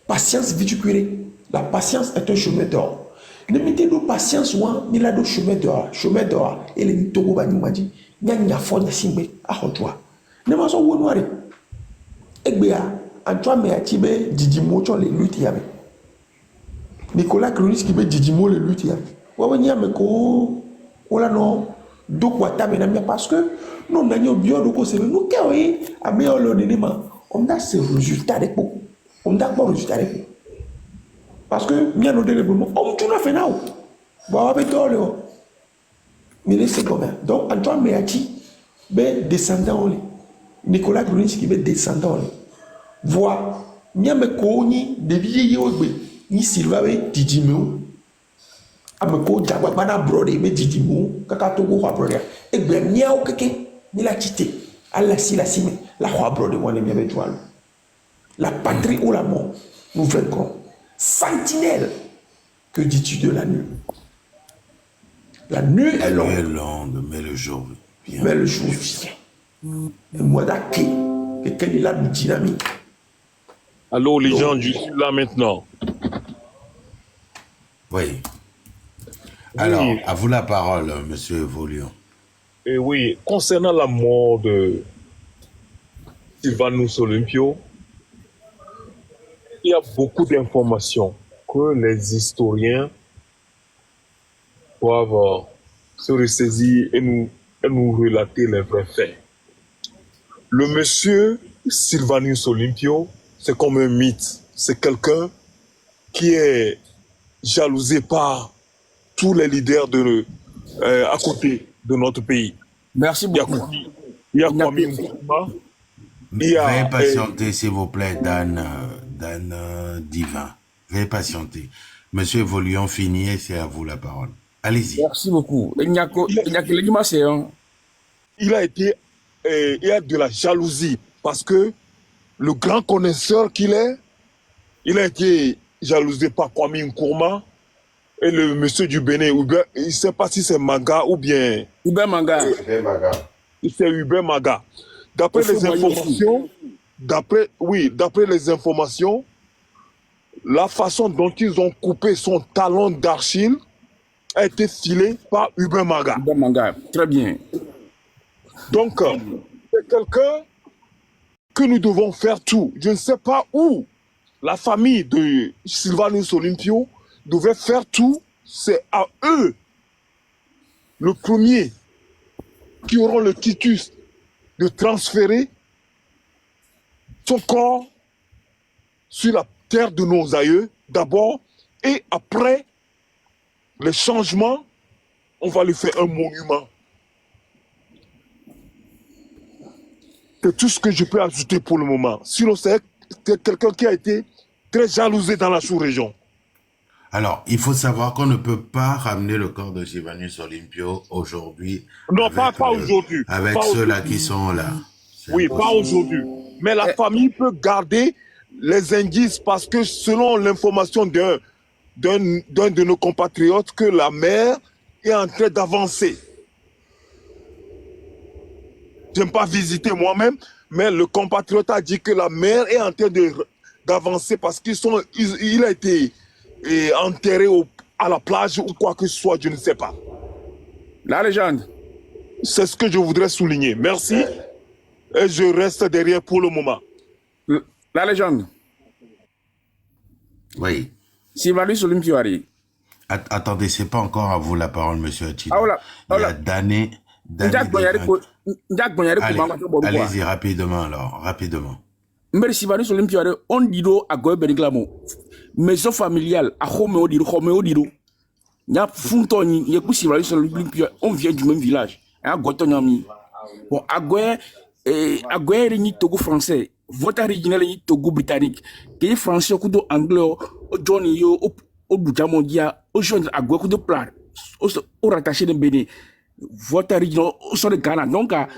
patience viticurée la patience est un chemin d'or ne mettez de patience ouan ni la do chemin d'or et les togo ba ni maji nya fo na simbe a hotwa ne ma so wo noire et bien Antoine Meatibe, Didimo, les luttes y avait. Nicolas Clonis qui veut Didimo, les luttes y avait. Ouais, n'y a mais quoi, voilà non, donc quoi t'as bien parce que nous n'avons bien de c'est nous qui avons à meilleur le dénouement. On a ces résultats de beaucoup. On a pas résultats de beaucoup. Parce que bien au développement, on tourne à faire now. Bon avec toi le. Mais laissez comme donc Antoine Meati, ben descendant Nicolas Clonis qui veut descendant Voir, n'y me koni de vieilles ni Silva Didimo. A me ko jagwa bana brode me Didimo, kaka togo wa brode. Et bien, n'y a aucun ni la quitté. Allah si la sime, la roi brode, on est bien avec toi. La patrie ou la mort, nous vaincrons. Sentinelle, que dis-tu de la nuit? La nuit est longue, mais le jour vient. Mais le jour vient. Et moi d'acquis, quelqu'un est là, nous dynamique. Allô, les gens, je suis là maintenant. Oui. Alors, à vous la parole, monsieur Volion. Et oui, concernant la mort de Sylvanus Olympio, il y a beaucoup d'informations que les historiens doivent se ressaisir et nous relater les vrais faits. Le monsieur Sylvanus Olympio, c'est comme un mythe. C'est quelqu'un qui est jalousé par tous les leaders à côté de notre pays. Merci beaucoup. Il y a Kwame Nkrumah. Veuillez patienter, s'il vous plaît, Dan Divin. Veuillez patienter. Monsieur Volion, fini et c'est à vous la parole. Allez-y. Merci beaucoup. Il y a de la jalousie parce que le grand connaisseur qu'il est, il a été jalousé par Kwame Nkrumah et le monsieur du Bénin, il ne sait pas si c'est Maga ou bien... Hubert Maga. C'est Hubert Maga. D'après les informations, la façon dont ils ont coupé son talon d'Achille a été filée par Hubert Maga. Hubert Maga, très bien. Donc, c'est quelqu'un que nous devons faire tout. Je ne sais pas où la famille de Sylvanus Olympio devait faire tout. C'est à eux, le premier, qui auront le titus de transférer son corps sur la terre de nos aïeux, d'abord, et après les changements, on va lui faire un monument. C'est tout ce que je peux ajouter pour le moment. Sinon, c'est quelqu'un qui a été très jalousé dans la sous-région. Alors, il faut savoir qu'on ne peut pas ramener le corps de Sylvanus Olympio aujourd'hui. Non, pas aujourd'hui. Avec ceux-là qui sont là. Oui, pas aujourd'hui. Mais la famille peut garder les indices parce que selon l'information d'un de nos compatriotes, que la mer est en train d'avancer. Je n'ai pas visité moi-même, mais le compatriote a dit que la mer est en train d'avancer parce qu'il a été enterré à la plage ou quoi que ce soit, je ne sais pas. La légende. C'est ce que je voudrais souligner. Merci. Et je reste derrière pour le moment. La légende. Oui. Sylvanus Olympio arrive. Attendez, c'est pas encore à vous la parole, monsieur Achille. Il y a Dané. Allez-y, rapidement alors, rapidement. Mais Sylvanus Olympio arrive, on dit à Goye Beniglamo. Maison familiale, à Homéo Dido. Il y a Fontoni, il y a Sylvanus Olympio, on vient du même village. À Gotonami. Bon, à Goye, ni Togo français. Votre original est Togo britannique. Qui est français, coup anglais, au Johnny, au Boudjamondia, au jeune à Goye, coup de plat, au rattaché de Bénin. Votre original, au son de Ghana. Donc, à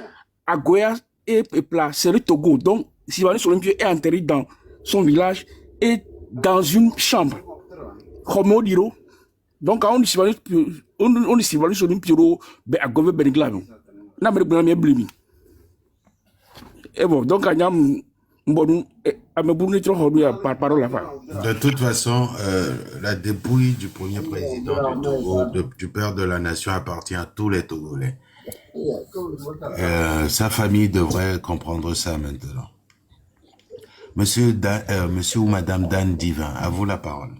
Goye et plat, c'est le Togo. Donc, Sylvanus Olympio est enterré dans son village et dans une chambre. Homo Diro. Donc, on dit Sylvanus Olympio, à Goye Beniglamo. N'a pas de blimi. Et bon, donc, de toute façon, la dépouille du premier président du Togo, du père de la nation, appartient à tous les Togolais. Sa famille devrait comprendre ça maintenant. Monsieur ou Madame Dan Divin, à vous la parole.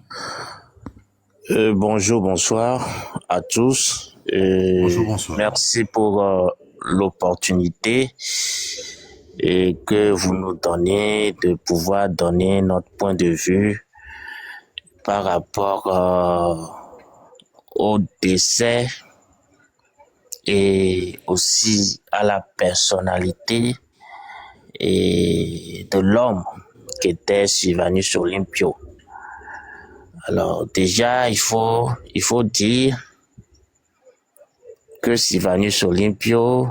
Bonjour, bonsoir à tous. Bonjour, bonsoir. Merci pour l'opportunité et que vous nous donnez de pouvoir donner notre point de vue par rapport au décès et aussi à la personnalité et de l'homme qui était Sylvanus Olympio. Alors déjà, il faut dire que Sylvanus Olympio,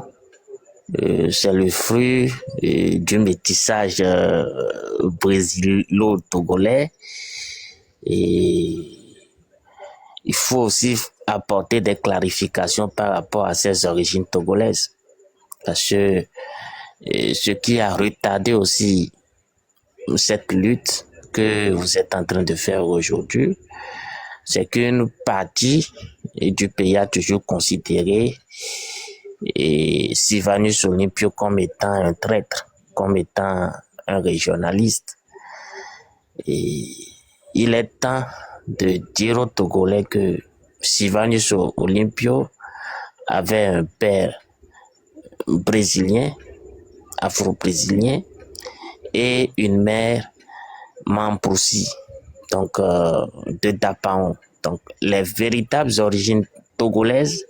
c'est le fruit du métissage brésilo-togolais. Et il faut aussi apporter des clarifications par rapport à ses origines togolaises. Parce que ce qui a retardé aussi cette lutte que vous êtes en train de faire aujourd'hui, c'est qu'une partie du pays a toujours considéré Sylvanus Olympio comme étant un traître, comme étant un régionaliste. Et il est temps de dire aux Togolais que Sylvanus Olympio avait un père brésilien, afro-brésilien, et une mère Mamproussi, donc de Dapaon. Donc les véritables origines togolaises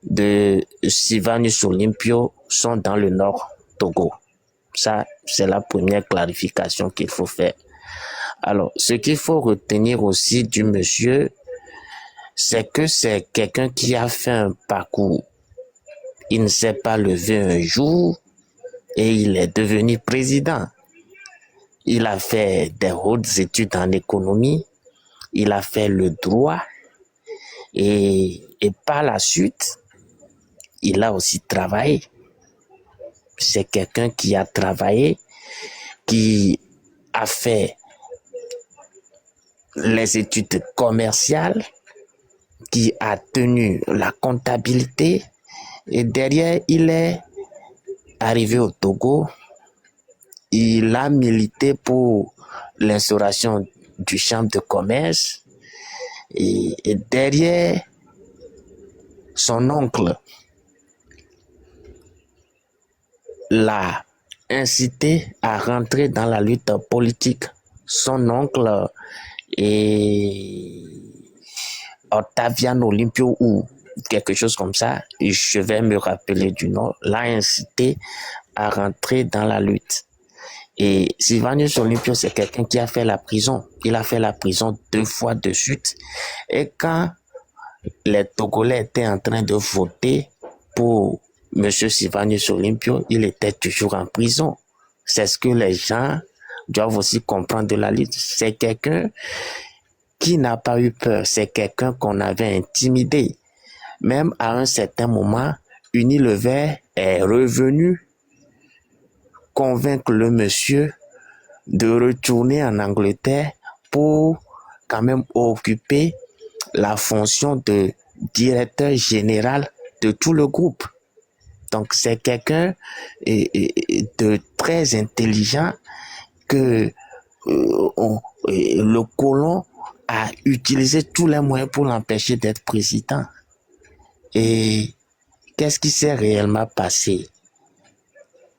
de Sylvanus Olympio sont dans le nord Togo. Ça, c'est la première clarification qu'il faut faire. Alors, ce qu'il faut retenir aussi du monsieur, c'est que c'est quelqu'un qui a fait un parcours. Il ne s'est pas levé un jour et il est devenu président. Il a fait des hautes études en économie, il a fait le droit et par la suite, il a aussi travaillé. C'est quelqu'un qui a travaillé, qui a fait les études commerciales, qui a tenu la comptabilité et derrière, il est arrivé au Togo. Il a milité pour l'instauration du chambre de commerce et derrière, son oncle l'a incité à rentrer dans la lutte politique. Son oncle est Octaviano Olympio ou quelque chose comme ça, et je vais me rappeler du nom, l'a incité à rentrer dans la lutte. Et Sylvanus Olympio, c'est quelqu'un qui a fait la prison. Il a fait la prison 2 fois de suite. Et quand les Togolais étaient en train de voter pour M. Sylvanus Olympio, il était toujours en prison. C'est ce que les gens doivent aussi comprendre de la lutte. C'est quelqu'un qui n'a pas eu peur. C'est quelqu'un qu'on avait intimidé. Même à un certain moment, Unilever est revenu convaincre le monsieur de retourner en Angleterre pour quand même occuper la fonction de directeur général de tout le groupe. Donc c'est quelqu'un de très intelligent que le colon a utilisé tous les moyens pour l'empêcher d'être président. Et qu'est-ce qui s'est réellement passé?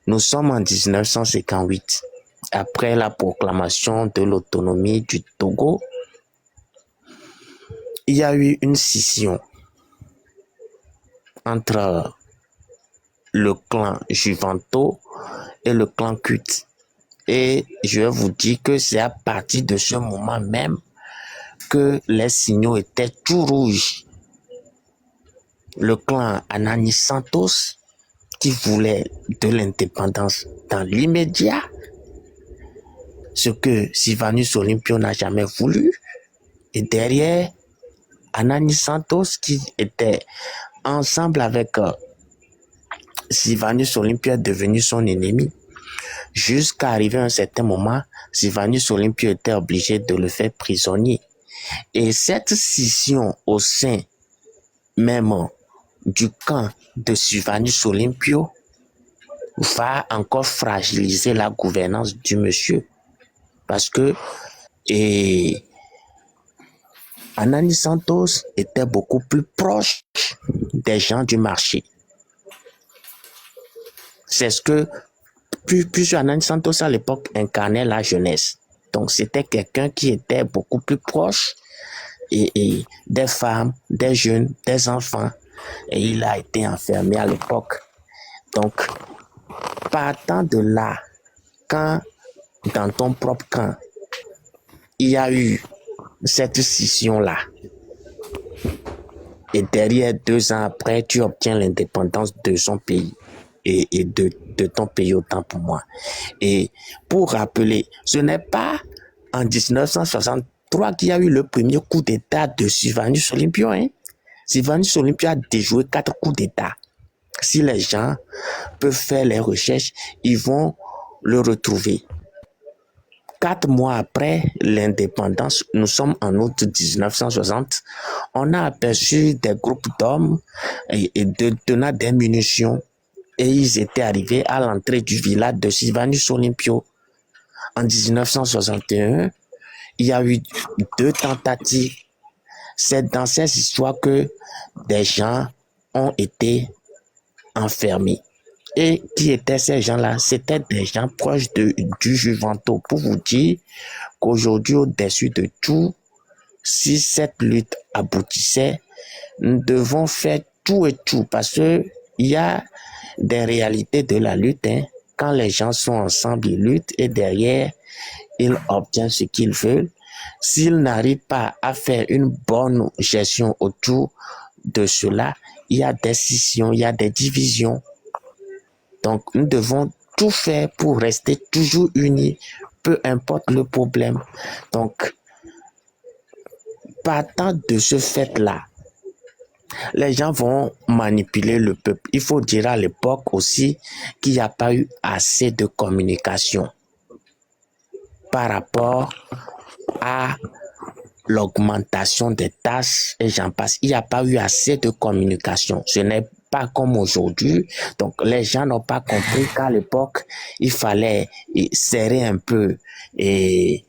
Nous sommes en 1958, après la proclamation de l'autonomie du Togo. Il y a eu une scission entre le clan Juvanto et le clan Kut. Et je vais vous dire que c'est à partir de ce moment même que les signaux étaient tout rouges. Le clan Anani Santos, qui voulait de l'indépendance dans l'immédiat, ce que Sylvanus Olympio n'a jamais voulu. Et derrière, Anani Santos, qui était ensemble avec Sylvanus Olympio, est devenu son ennemi. Jusqu'à arriver à un certain moment, Sylvanus Olympio était obligé de le faire prisonnier. Et cette scission au sein même du camp de Sylvanus Olympio va encore fragiliser la gouvernance du monsieur. Parce que Anani Santos était beaucoup plus proche des gens du marché. C'est ce que puisque Anani Santos à l'époque incarnait la jeunesse. Donc c'était quelqu'un qui était beaucoup plus proche et des femmes, des jeunes, des enfants. Et il a été enfermé à l'époque. Donc, partant de là, quand dans ton propre camp, il y a eu cette scission-là, et derrière 2 ans après, tu obtiens l'indépendance de son pays et de ton pays autant pour moi. Et pour rappeler, ce n'est pas en 1963 qu'il y a eu le premier coup d'État de Sylvanus Olympio, hein. Sylvanus Olympio a déjoué 4 coups d'État. Si les gens peuvent faire les recherches, ils vont le retrouver. 4 mois après l'indépendance, nous sommes en août 1960, on a aperçu des groupes d'hommes et donnant des munitions et ils étaient arrivés à l'entrée du village de Sylvanus Olympio. En 1961, il y a eu 2 tentatives. C'est dans ces histoires que des gens ont été enfermés. Et qui étaient ces gens-là? C'était des gens proches du Juvanto. Pour vous dire qu'aujourd'hui, au-dessus de tout, si cette lutte aboutissait, nous devons faire tout et tout parce que il y a des réalités de la lutte. Hein. Quand les gens sont ensemble, ils luttent et derrière, ils obtiennent ce qu'ils veulent. S'ils n'arrivent pas à faire une bonne gestion autour de cela, il y a des scissions, il y a des divisions. Donc, nous devons tout faire pour rester toujours unis, peu importe le problème. Donc, partant de ce fait-là, les gens vont manipuler le peuple. Il faut dire à l'époque aussi qu'il n'y a pas eu assez de communication par rapport à l'augmentation des tâches et j'en passe. Il n'y a pas eu assez de communication. Ce n'est pas comme aujourd'hui. Donc, les gens n'ont pas compris qu'à l'époque, il fallait serrer un peu les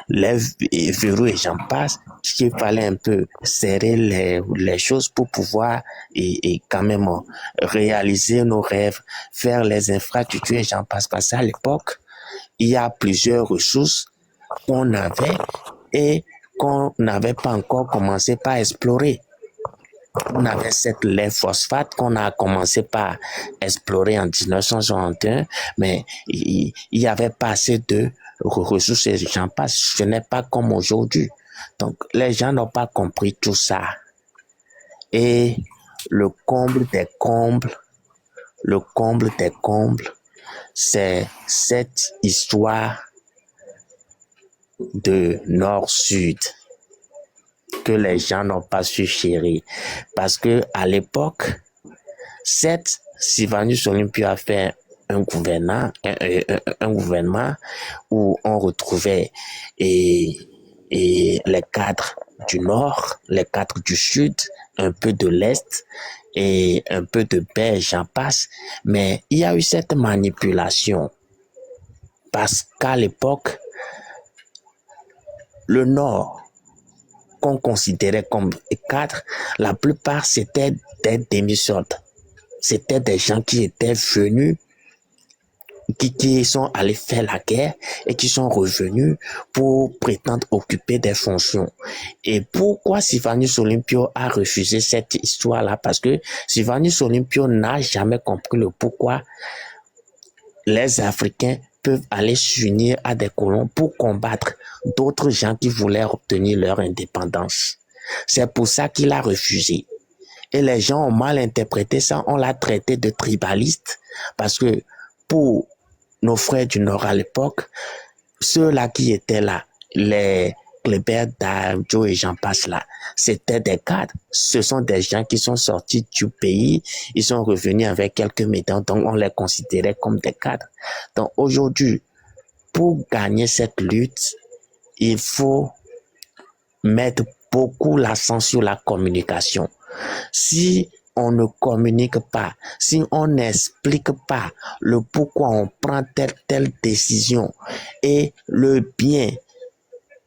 verrous et j'en passe, qu'il fallait un peu serrer les choses pour pouvoir quand même réaliser nos rêves, faire les infrastructures et j'en passe. Parce qu'à l'époque, il y a plusieurs ressources qu'on avait et qu'on n'avait pas encore commencé par explorer. on avait cette lait phosphate qu'on a commencé par explorer en 1961, mais il y avait pas assez de ressources et j'en passe. Ce n'est pas comme aujourd'hui. Donc, les gens n'ont pas compris tout ça. Et le comble des combles, c'est cette histoire de Nord-Sud que les gens n'ont pas su chérir. Parce que à l'époque, Sylvanus Olympio a fait un gouvernement où on retrouvait et les cadres du Nord, les cadres du Sud, un peu de l'Est et un peu de Belge, j'en passe. Mais il y a eu cette manipulation parce qu'à l'époque, le Nord, qu'on considérait comme cadres, la plupart c'était des demi-soldes. C'était des gens qui étaient venus, qui sont allés faire la guerre et qui sont revenus pour prétendre occuper des fonctions. Et pourquoi Sylvanus Olympio a refusé cette histoire-là? Parce que Sylvanus Olympio n'a jamais compris le pourquoi les Africains peuvent aller s'unir à des colons pour combattre d'autres gens qui voulaient obtenir leur indépendance. C'est pour ça qu'il a refusé. Et les gens ont mal interprété ça, on l'a traité de tribaliste, parce que pour nos frères du Nord à l'époque, ceux-là qui étaient là, les Kléber, Joe et j'en passe là, c'était des cadres. Ce sont des gens qui sont sortis du pays, ils sont revenus avec quelques médailles, donc on les considérait comme des cadres. Donc aujourd'hui, pour gagner cette lutte, il faut mettre beaucoup l'accent sur la communication. Si on ne communique pas, si on n'explique pas le pourquoi on prend telle décision et le bien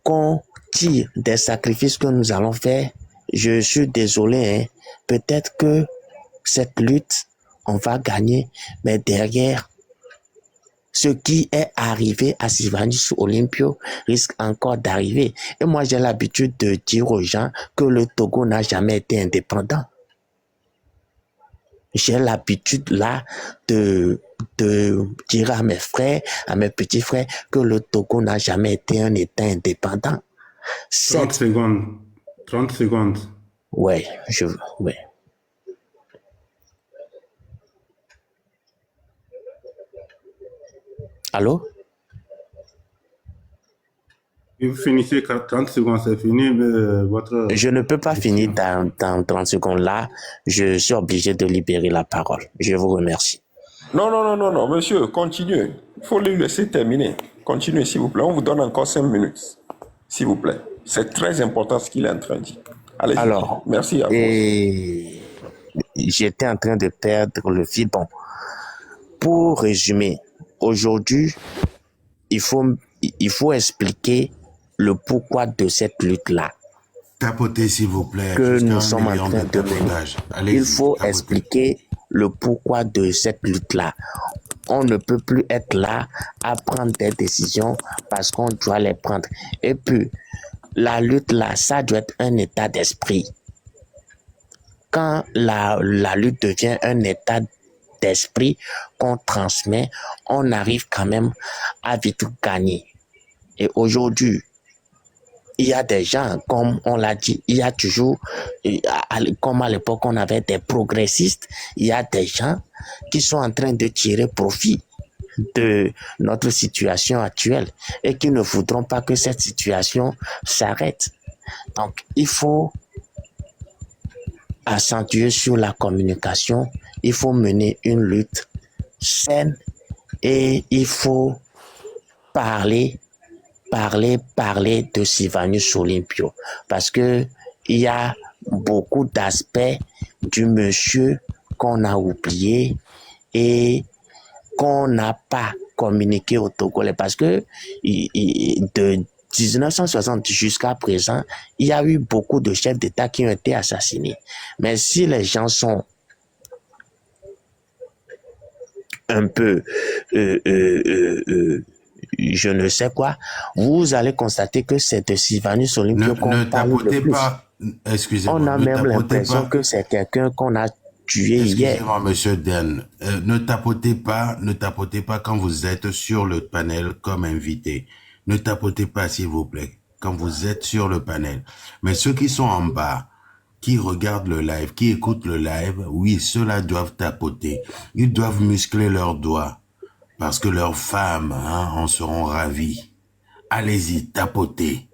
qu'on tire des sacrifices que nous allons faire, je suis désolé, peut-être que cette lutte, on va gagner, mais derrière, ce qui est arrivé à Sylvanus Olympio risque encore d'arriver. Et moi, j'ai l'habitude de dire aux gens que le Togo n'a jamais été indépendant. J'ai l'habitude là de dire à mes frères, à mes petits frères, que le Togo n'a jamais été un État indépendant. 30 secondes. 30 secondes. Ouais. Allô? Et vous finissez 30 secondes, c'est fini votre... Je ne peux pas finir dans 30 secondes là. Je suis obligé de libérer la parole. Je vous remercie. Non, monsieur, continuez. Il faut le laisser terminer. Continuez, s'il vous plaît. On vous donne encore 5 minutes, s'il vous plaît. C'est très important ce qu'il est en train de dire. Allez-y. Alors, merci à vous. J'étais en train de perdre le fil. Bon, pour résumer, aujourd'hui, il faut expliquer le pourquoi de cette lutte-là. Tapotez, s'il vous plaît. Que nous sommes en train de mener. Il faut expliquer le pourquoi de cette lutte-là. On ne peut plus être là à prendre des décisions parce qu'on doit les prendre. Et puis, la lutte-là, ça doit être un état d'esprit. Quand la lutte devient un état d'esprit qu'on transmet, on arrive quand même à vite gagner. Et aujourd'hui, il y a des gens, comme on l'a dit, il y a toujours, comme à l'époque on avait des progressistes, il y a des gens qui sont en train de tirer profit de notre situation actuelle et qui ne voudront pas que cette situation s'arrête. Donc, il faut accentuer sur la communication, il faut mener une lutte saine et il faut parler de Sylvanus Olympio parce que il y a beaucoup d'aspects du monsieur qu'on a oublié et qu'on n'a pas communiqué au Togolais parce que de 1960 jusqu'à présent, il y a eu beaucoup de chefs d'État qui ont été assassinés. Mais si les gens sont un peu je ne sais quoi, vous allez constater que c'est de Sylvanus Olympio qu'on parle le plus. Excusez-moi. On a Ne même tapotez l'impression pas. que c'est quelqu'un qu'on a tué hier. Excusez-moi, monsieur Dan. Ne tapotez pas quand vous êtes sur le panel comme invité. Ne tapotez pas, s'il vous plaît, quand vous êtes sur le panel. Mais ceux qui sont en bas, qui regardent le live, qui écoutent le live, oui, ceux-là doivent tapoter. Ils doivent muscler leurs doigts parce que leurs femmes en seront ravies. Allez-y, tapotez.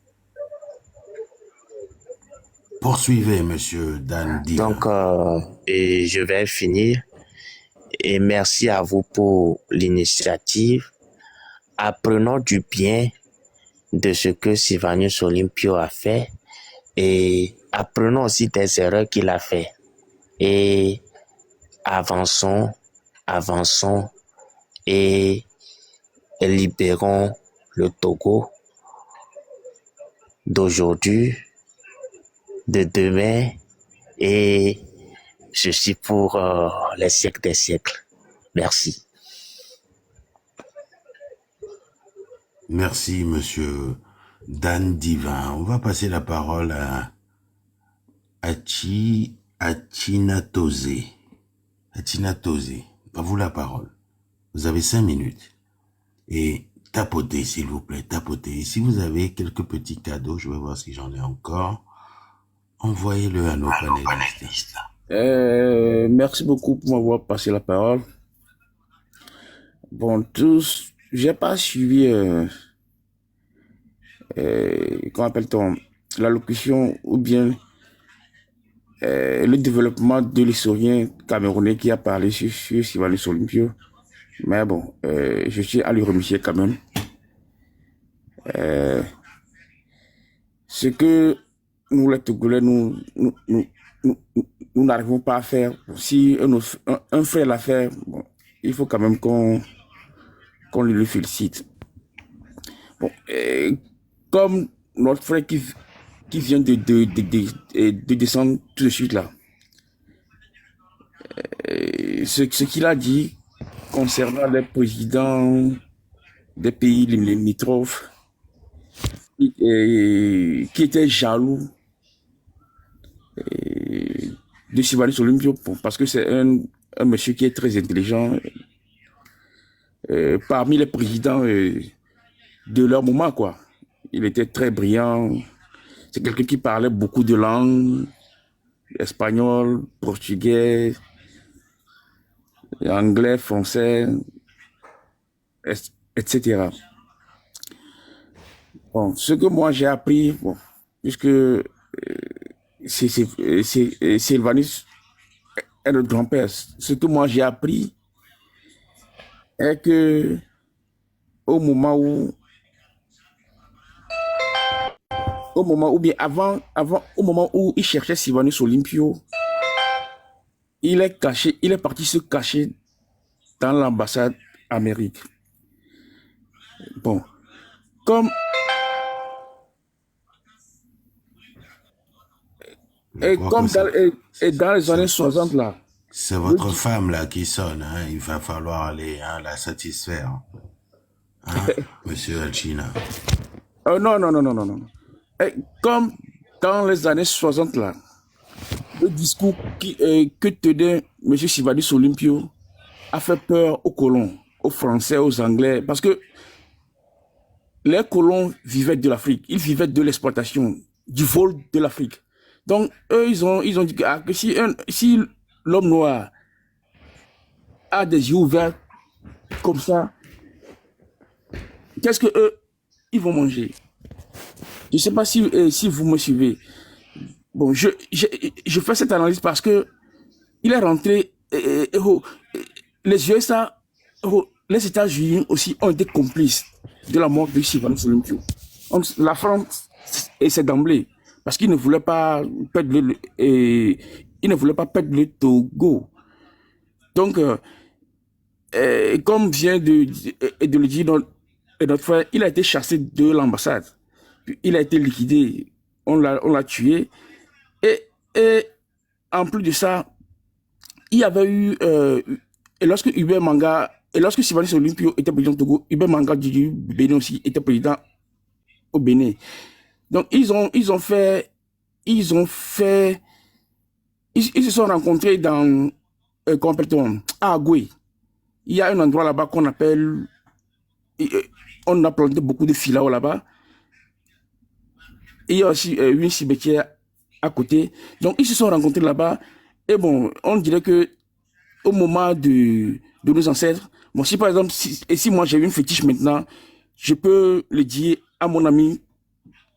Poursuivez, monsieur Dan Diva. Donc, et je vais finir. Et merci à vous pour l'initiative. Apprenons du bien de ce que Sylvanus Olympio a fait et apprenons aussi des erreurs qu'il a fait. Et avançons et libérons le Togo d'aujourd'hui, de demain et ceci pour les siècles des siècles. Merci. Merci, monsieur Dan Divin. On va passer la parole à Achinatose. Achinatose, à vous la parole. Vous avez 5 minutes. Et tapotez, s'il vous plaît, tapotez. Et si vous avez quelques petits cadeaux, je vais voir si j'en ai encore, envoyez-le à nos panélistes. Merci beaucoup pour m'avoir passé la parole. Bon, tous, j'ai pas suivi, comment appelle-t-on, l'allocution ou bien le développement de l'historien camerounais qui a parlé sur Sylvanus Olympio. Mais bon, je tiens à lui remercier quand même. Ce que nous, les Togolais, nous n'arrivons pas à faire. Si un frère l'a fait, bon, il faut quand même qu'on le félicite. Bon, comme notre frère qui vient de descendre tout de suite là, ce qu'il a dit concernant les présidents des pays limitrophes qui étaient jaloux de Sylvanus Olympio parce que c'est un monsieur qui est très intelligent parmi les présidents de leur moment, quoi. Il était très brillant. C'est quelqu'un qui parlait beaucoup de langues, espagnol, portugais, anglais, français, etc. Bon, ce que moi j'ai appris, bon, puisque Sylvanus est notre grand-père, ce que moi j'ai appris est que au moment où il cherchait Sylvanus Olympio, il est parti se cacher dans l'ambassade Amérique. Bon, comme dans les années 60 là. C'est votre femme là qui sonne, hein? Il va falloir aller la satisfaire. Hein, monsieur Alchina. Non. Comme dans les années 60 là, le discours que tenait M. Sylvanus Olympio a fait peur aux colons, aux Français, aux Anglais, parce que les colons vivaient de l'Afrique, ils vivaient de l'exploitation, du vol de l'Afrique. Donc eux, ils ont dit que si l'homme noir a des yeux ouverts comme ça, qu'est-ce que eux ils vont manger? Je ne sais pas si vous me suivez. Bon, je fais cette analyse parce que il est rentré, les USA, les États-Unis aussi ont été complices de la mort de Sylvanus Olympio. Donc, la France, et c'est d'emblée, parce qu'ils ne voulaient pas perdre le Togo. Donc, comme vient de le dire notre frère, il a été chassé de l'ambassade. Il a été liquidé, on l'a tué. Et en plus de ça, il y avait eu, et lorsque Sylvanus Olympio était président au Togo, Hubert Manga du Bénin aussi était président au Bénin. Donc ils ont fait ils ont fait... Ils se sont rencontrés dans... complètement, à Agoué. Il y a un endroit là-bas qu'on appelle... On a planté beaucoup de filao là-bas. Et il y a aussi une cimetière à côté. Donc, ils se sont rencontrés là-bas. Et bon, on dirait que au moment de nos ancêtres, bon, si par exemple, si moi j'ai une fétiche maintenant, je peux le dire à mon ami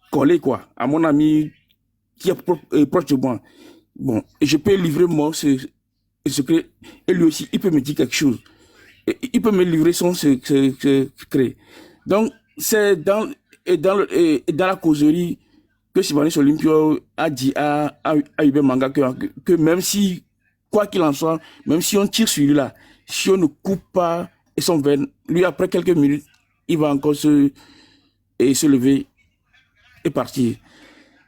collé, quoi, à mon ami qui est proche de moi. Bon, et je peux livrer moi ce secret. Et lui aussi, il peut me dire quelque chose. Et il peut me livrer son secret. Donc, c'est dans la causerie que Sylvanus Olympio a dit à Hubert Manga que même si, quoi qu'il en soit, même si on tire sur lui là, si on ne coupe pas son veine, lui après quelques minutes, il va encore se lever et partir.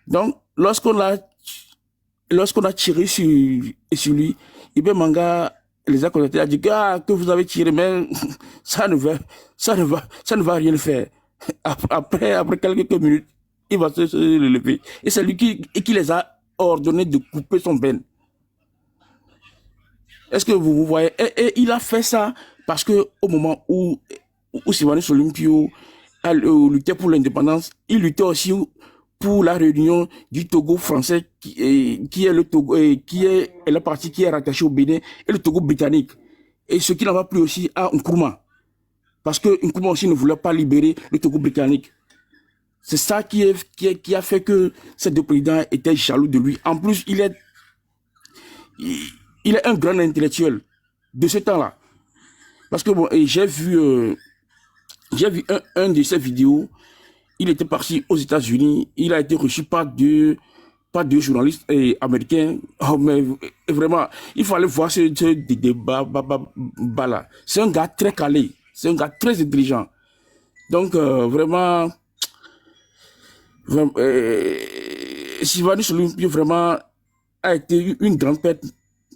Donc, lorsqu'on a tiré sur lui, Hubert Manga les a contactés, a dit que vous avez tiré, mais ça ne va rien faire. Après quelques minutes, il va se lever. Et c'est lui qui les a ordonné de couper son veine. Est-ce que vous voyez? Et il a fait ça parce que au moment où Sylvanus Olympio luttait pour l'indépendance, il luttait aussi pour la réunion du Togo français qui est le Togo, qui est la partie qui est rattachée au Bénin, et le Togo britannique. Et ce qui n'en va plus aussi à Nkrumah. Parce que Nkrumah aussi ne voulait pas libérer le Togo britannique. C'est ça qui a fait que ces deux présidents étaient jaloux de lui. En plus, il est un grand intellectuel de ce temps-là. Parce que bon, j'ai vu un de ses vidéos. Il était parti aux États-Unis. Il a été reçu par deux journalistes américains. Oh, mais vraiment, il fallait voir ce débat-là. C'est un gars très calé. C'est un gars très intelligent. Donc, vraiment, Sylvanus Olympio vraiment a été une grande perte,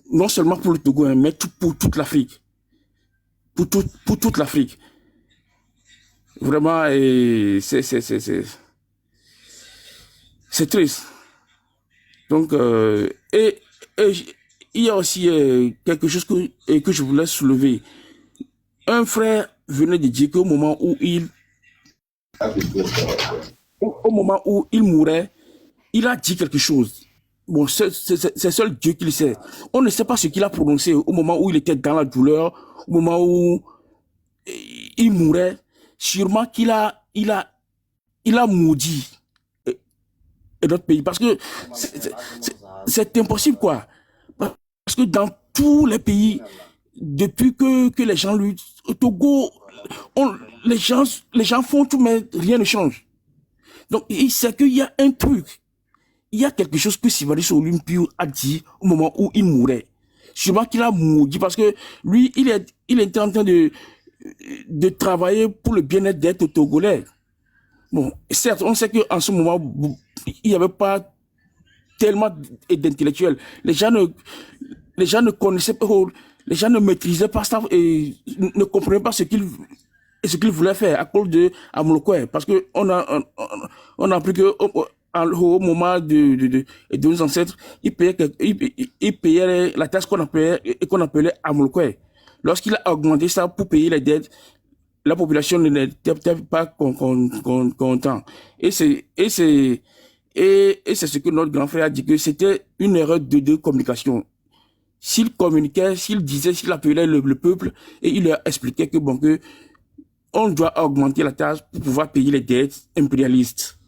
non seulement pour le Togo, mais pour toute l'Afrique. Pour toute l'Afrique. Vraiment, c'est triste. Donc, et il y a aussi quelque chose que je voulais soulever. Un frère venait de dire qu'au moment où il mourait, il a dit quelque chose. Bon, c'est seul Dieu qui le sait. On ne sait pas ce qu'il a prononcé au moment où il était dans la douleur, au moment où il mourait. Sûrement qu'il a maudit notre pays. Parce que c'est impossible, quoi. Parce que dans tous les pays, depuis que les gens luttent, au Togo, les gens font tout, mais rien ne change. Donc, il sait qu'il y a un truc. Il y a quelque chose que Sylvanus Olympio a dit au moment où il mourait. Sûrement qu'il a maudit parce que lui, il était en train de travailler pour le bien-être d'être Togolais. Bon, certes, on sait qu'en ce moment, il n'y avait pas tellement d'intellectuels. Les gens ne connaissaient pas, les gens ne maîtrisaient pas ça et ne comprenaient pas ce qu'ils voulaient faire à cause de Amolokwe. Parce que on a appris que au moment de nos ancêtres, ils payaient la taxe qu'on appelait Amolokwe. Lorsqu'il a augmenté ça pour payer les dettes, la population n'était pas content. Et c'est ce que notre grand frère a dit, que c'était une erreur de communication. S'il communiquait, s'il appelait le peuple, et il leur expliquait que bon, que on doit augmenter la taxe pour pouvoir payer les dettes impérialistes.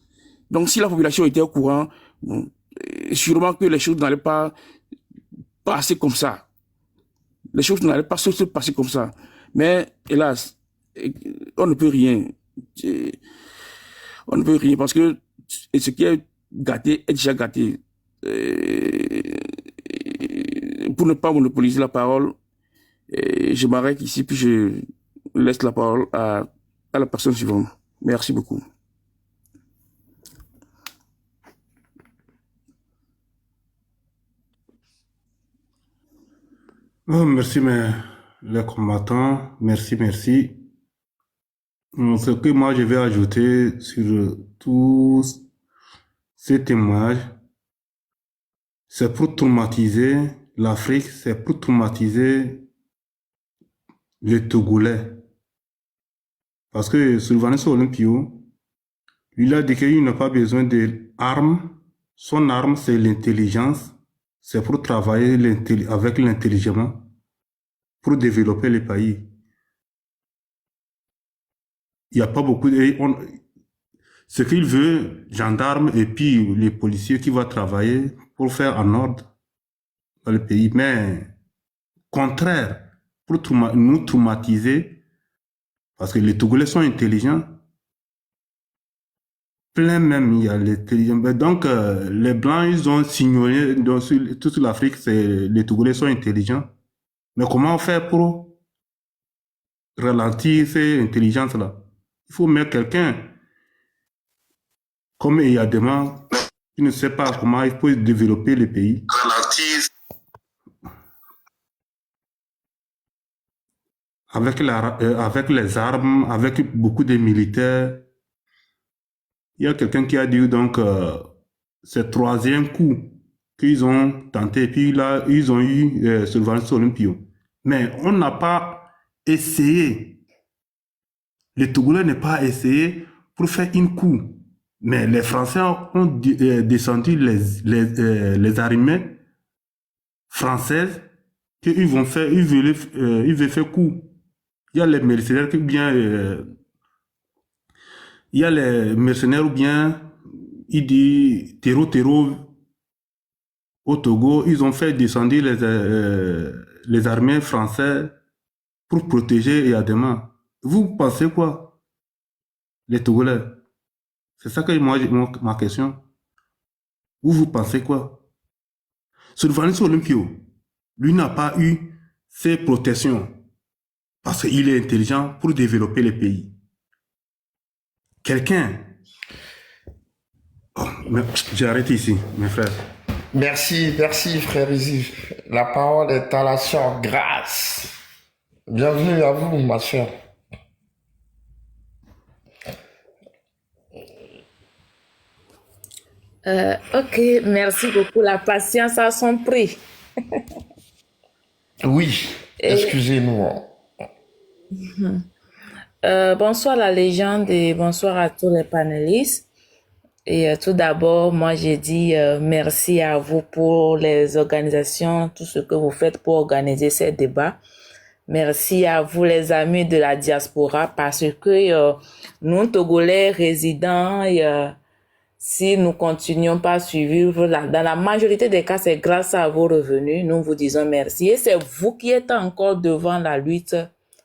Donc si la population était au courant, bon, sûrement que les choses n'allaient pas passer comme ça. Les choses n'allaient pas se passer comme ça. Mais, hélas, on ne peut rien. On ne peut rien parce que ce qui est gâté est déjà gâté. Pour ne pas monopoliser la parole, je m'arrête ici puis je laisse la parole à la personne suivante. Merci beaucoup. Oh, merci, les combattants. Merci. Ce que moi je vais ajouter sur tous ces témoignages, c'est pour traumatiser l'Afrique, c'est pour traumatiser les Togolais. Parce que Sylvanus Olympio, lui, il a dit qu'il n'a pas besoin d'armes. Son arme, c'est l'intelligence. C'est pour travailler avec l'intelligence, pour développer les pays. Il n'y a pas beaucoup de... Ce qu'il veut, gendarmes et puis les policiers qui vont travailler pour faire en ordre dans le pays. Mais, contraire, pour nous traumatiser, parce que les Togolais sont intelligents, plein même, il y a l'intelligence. Donc, les Blancs, ils ont signalé dans toute l'Afrique, les Togolais sont intelligents. Mais comment faire pour ralentir ces intelligences-là? Il faut mettre quelqu'un comme Eyadema, qui ne sait pas comment il faut développer le pays. Avec les armes, avec beaucoup de militaires. Il y a quelqu'un qui a dit donc, c'est le troisième coup qu'ils ont tenté, et puis là, ils ont eu Sylvanus Olympio. Mais on n'a pas essayé. Les Togolais n'ont pas essayé pour faire une coup. Mais les Français ont descendu les armées françaises qu'ils vont faire, ils veulent faire coup. Il y a les mercenaires qui bien, il y a les mercenaires ou bien, il dit terreau au Togo, ils ont fait descendre les armées françaises pour protéger Eyadema. Vous pensez quoi, les Togolais? C'est ça que moi, ma question. Vous pensez quoi? Sylvanus Olympio, lui n'a pas eu ces protections parce qu'il est intelligent pour développer le pays. Quelqu'un... Oh, j'arrête ici, mes frères. Merci, frère Izzy. La parole est à la sœur Grâce. Bienvenue à vous, ma sœur. Ok, merci beaucoup. La patience a son prix. Oui, excusez-nous. Bonsoir la légende et bonsoir à tous les panélistes. Et tout d'abord, moi j'ai dit merci à vous pour les organisations, tout ce que vous faites pour organiser ces débats. Merci à vous les amis de la diaspora parce que nous Togolais résidents, si nous continuons pas à suivre, dans la majorité des cas, c'est grâce à vos revenus. Nous vous disons merci. Et c'est vous qui êtes encore devant la lutte.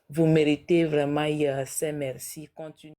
Vous méritez vraiment ces merci. Continuez.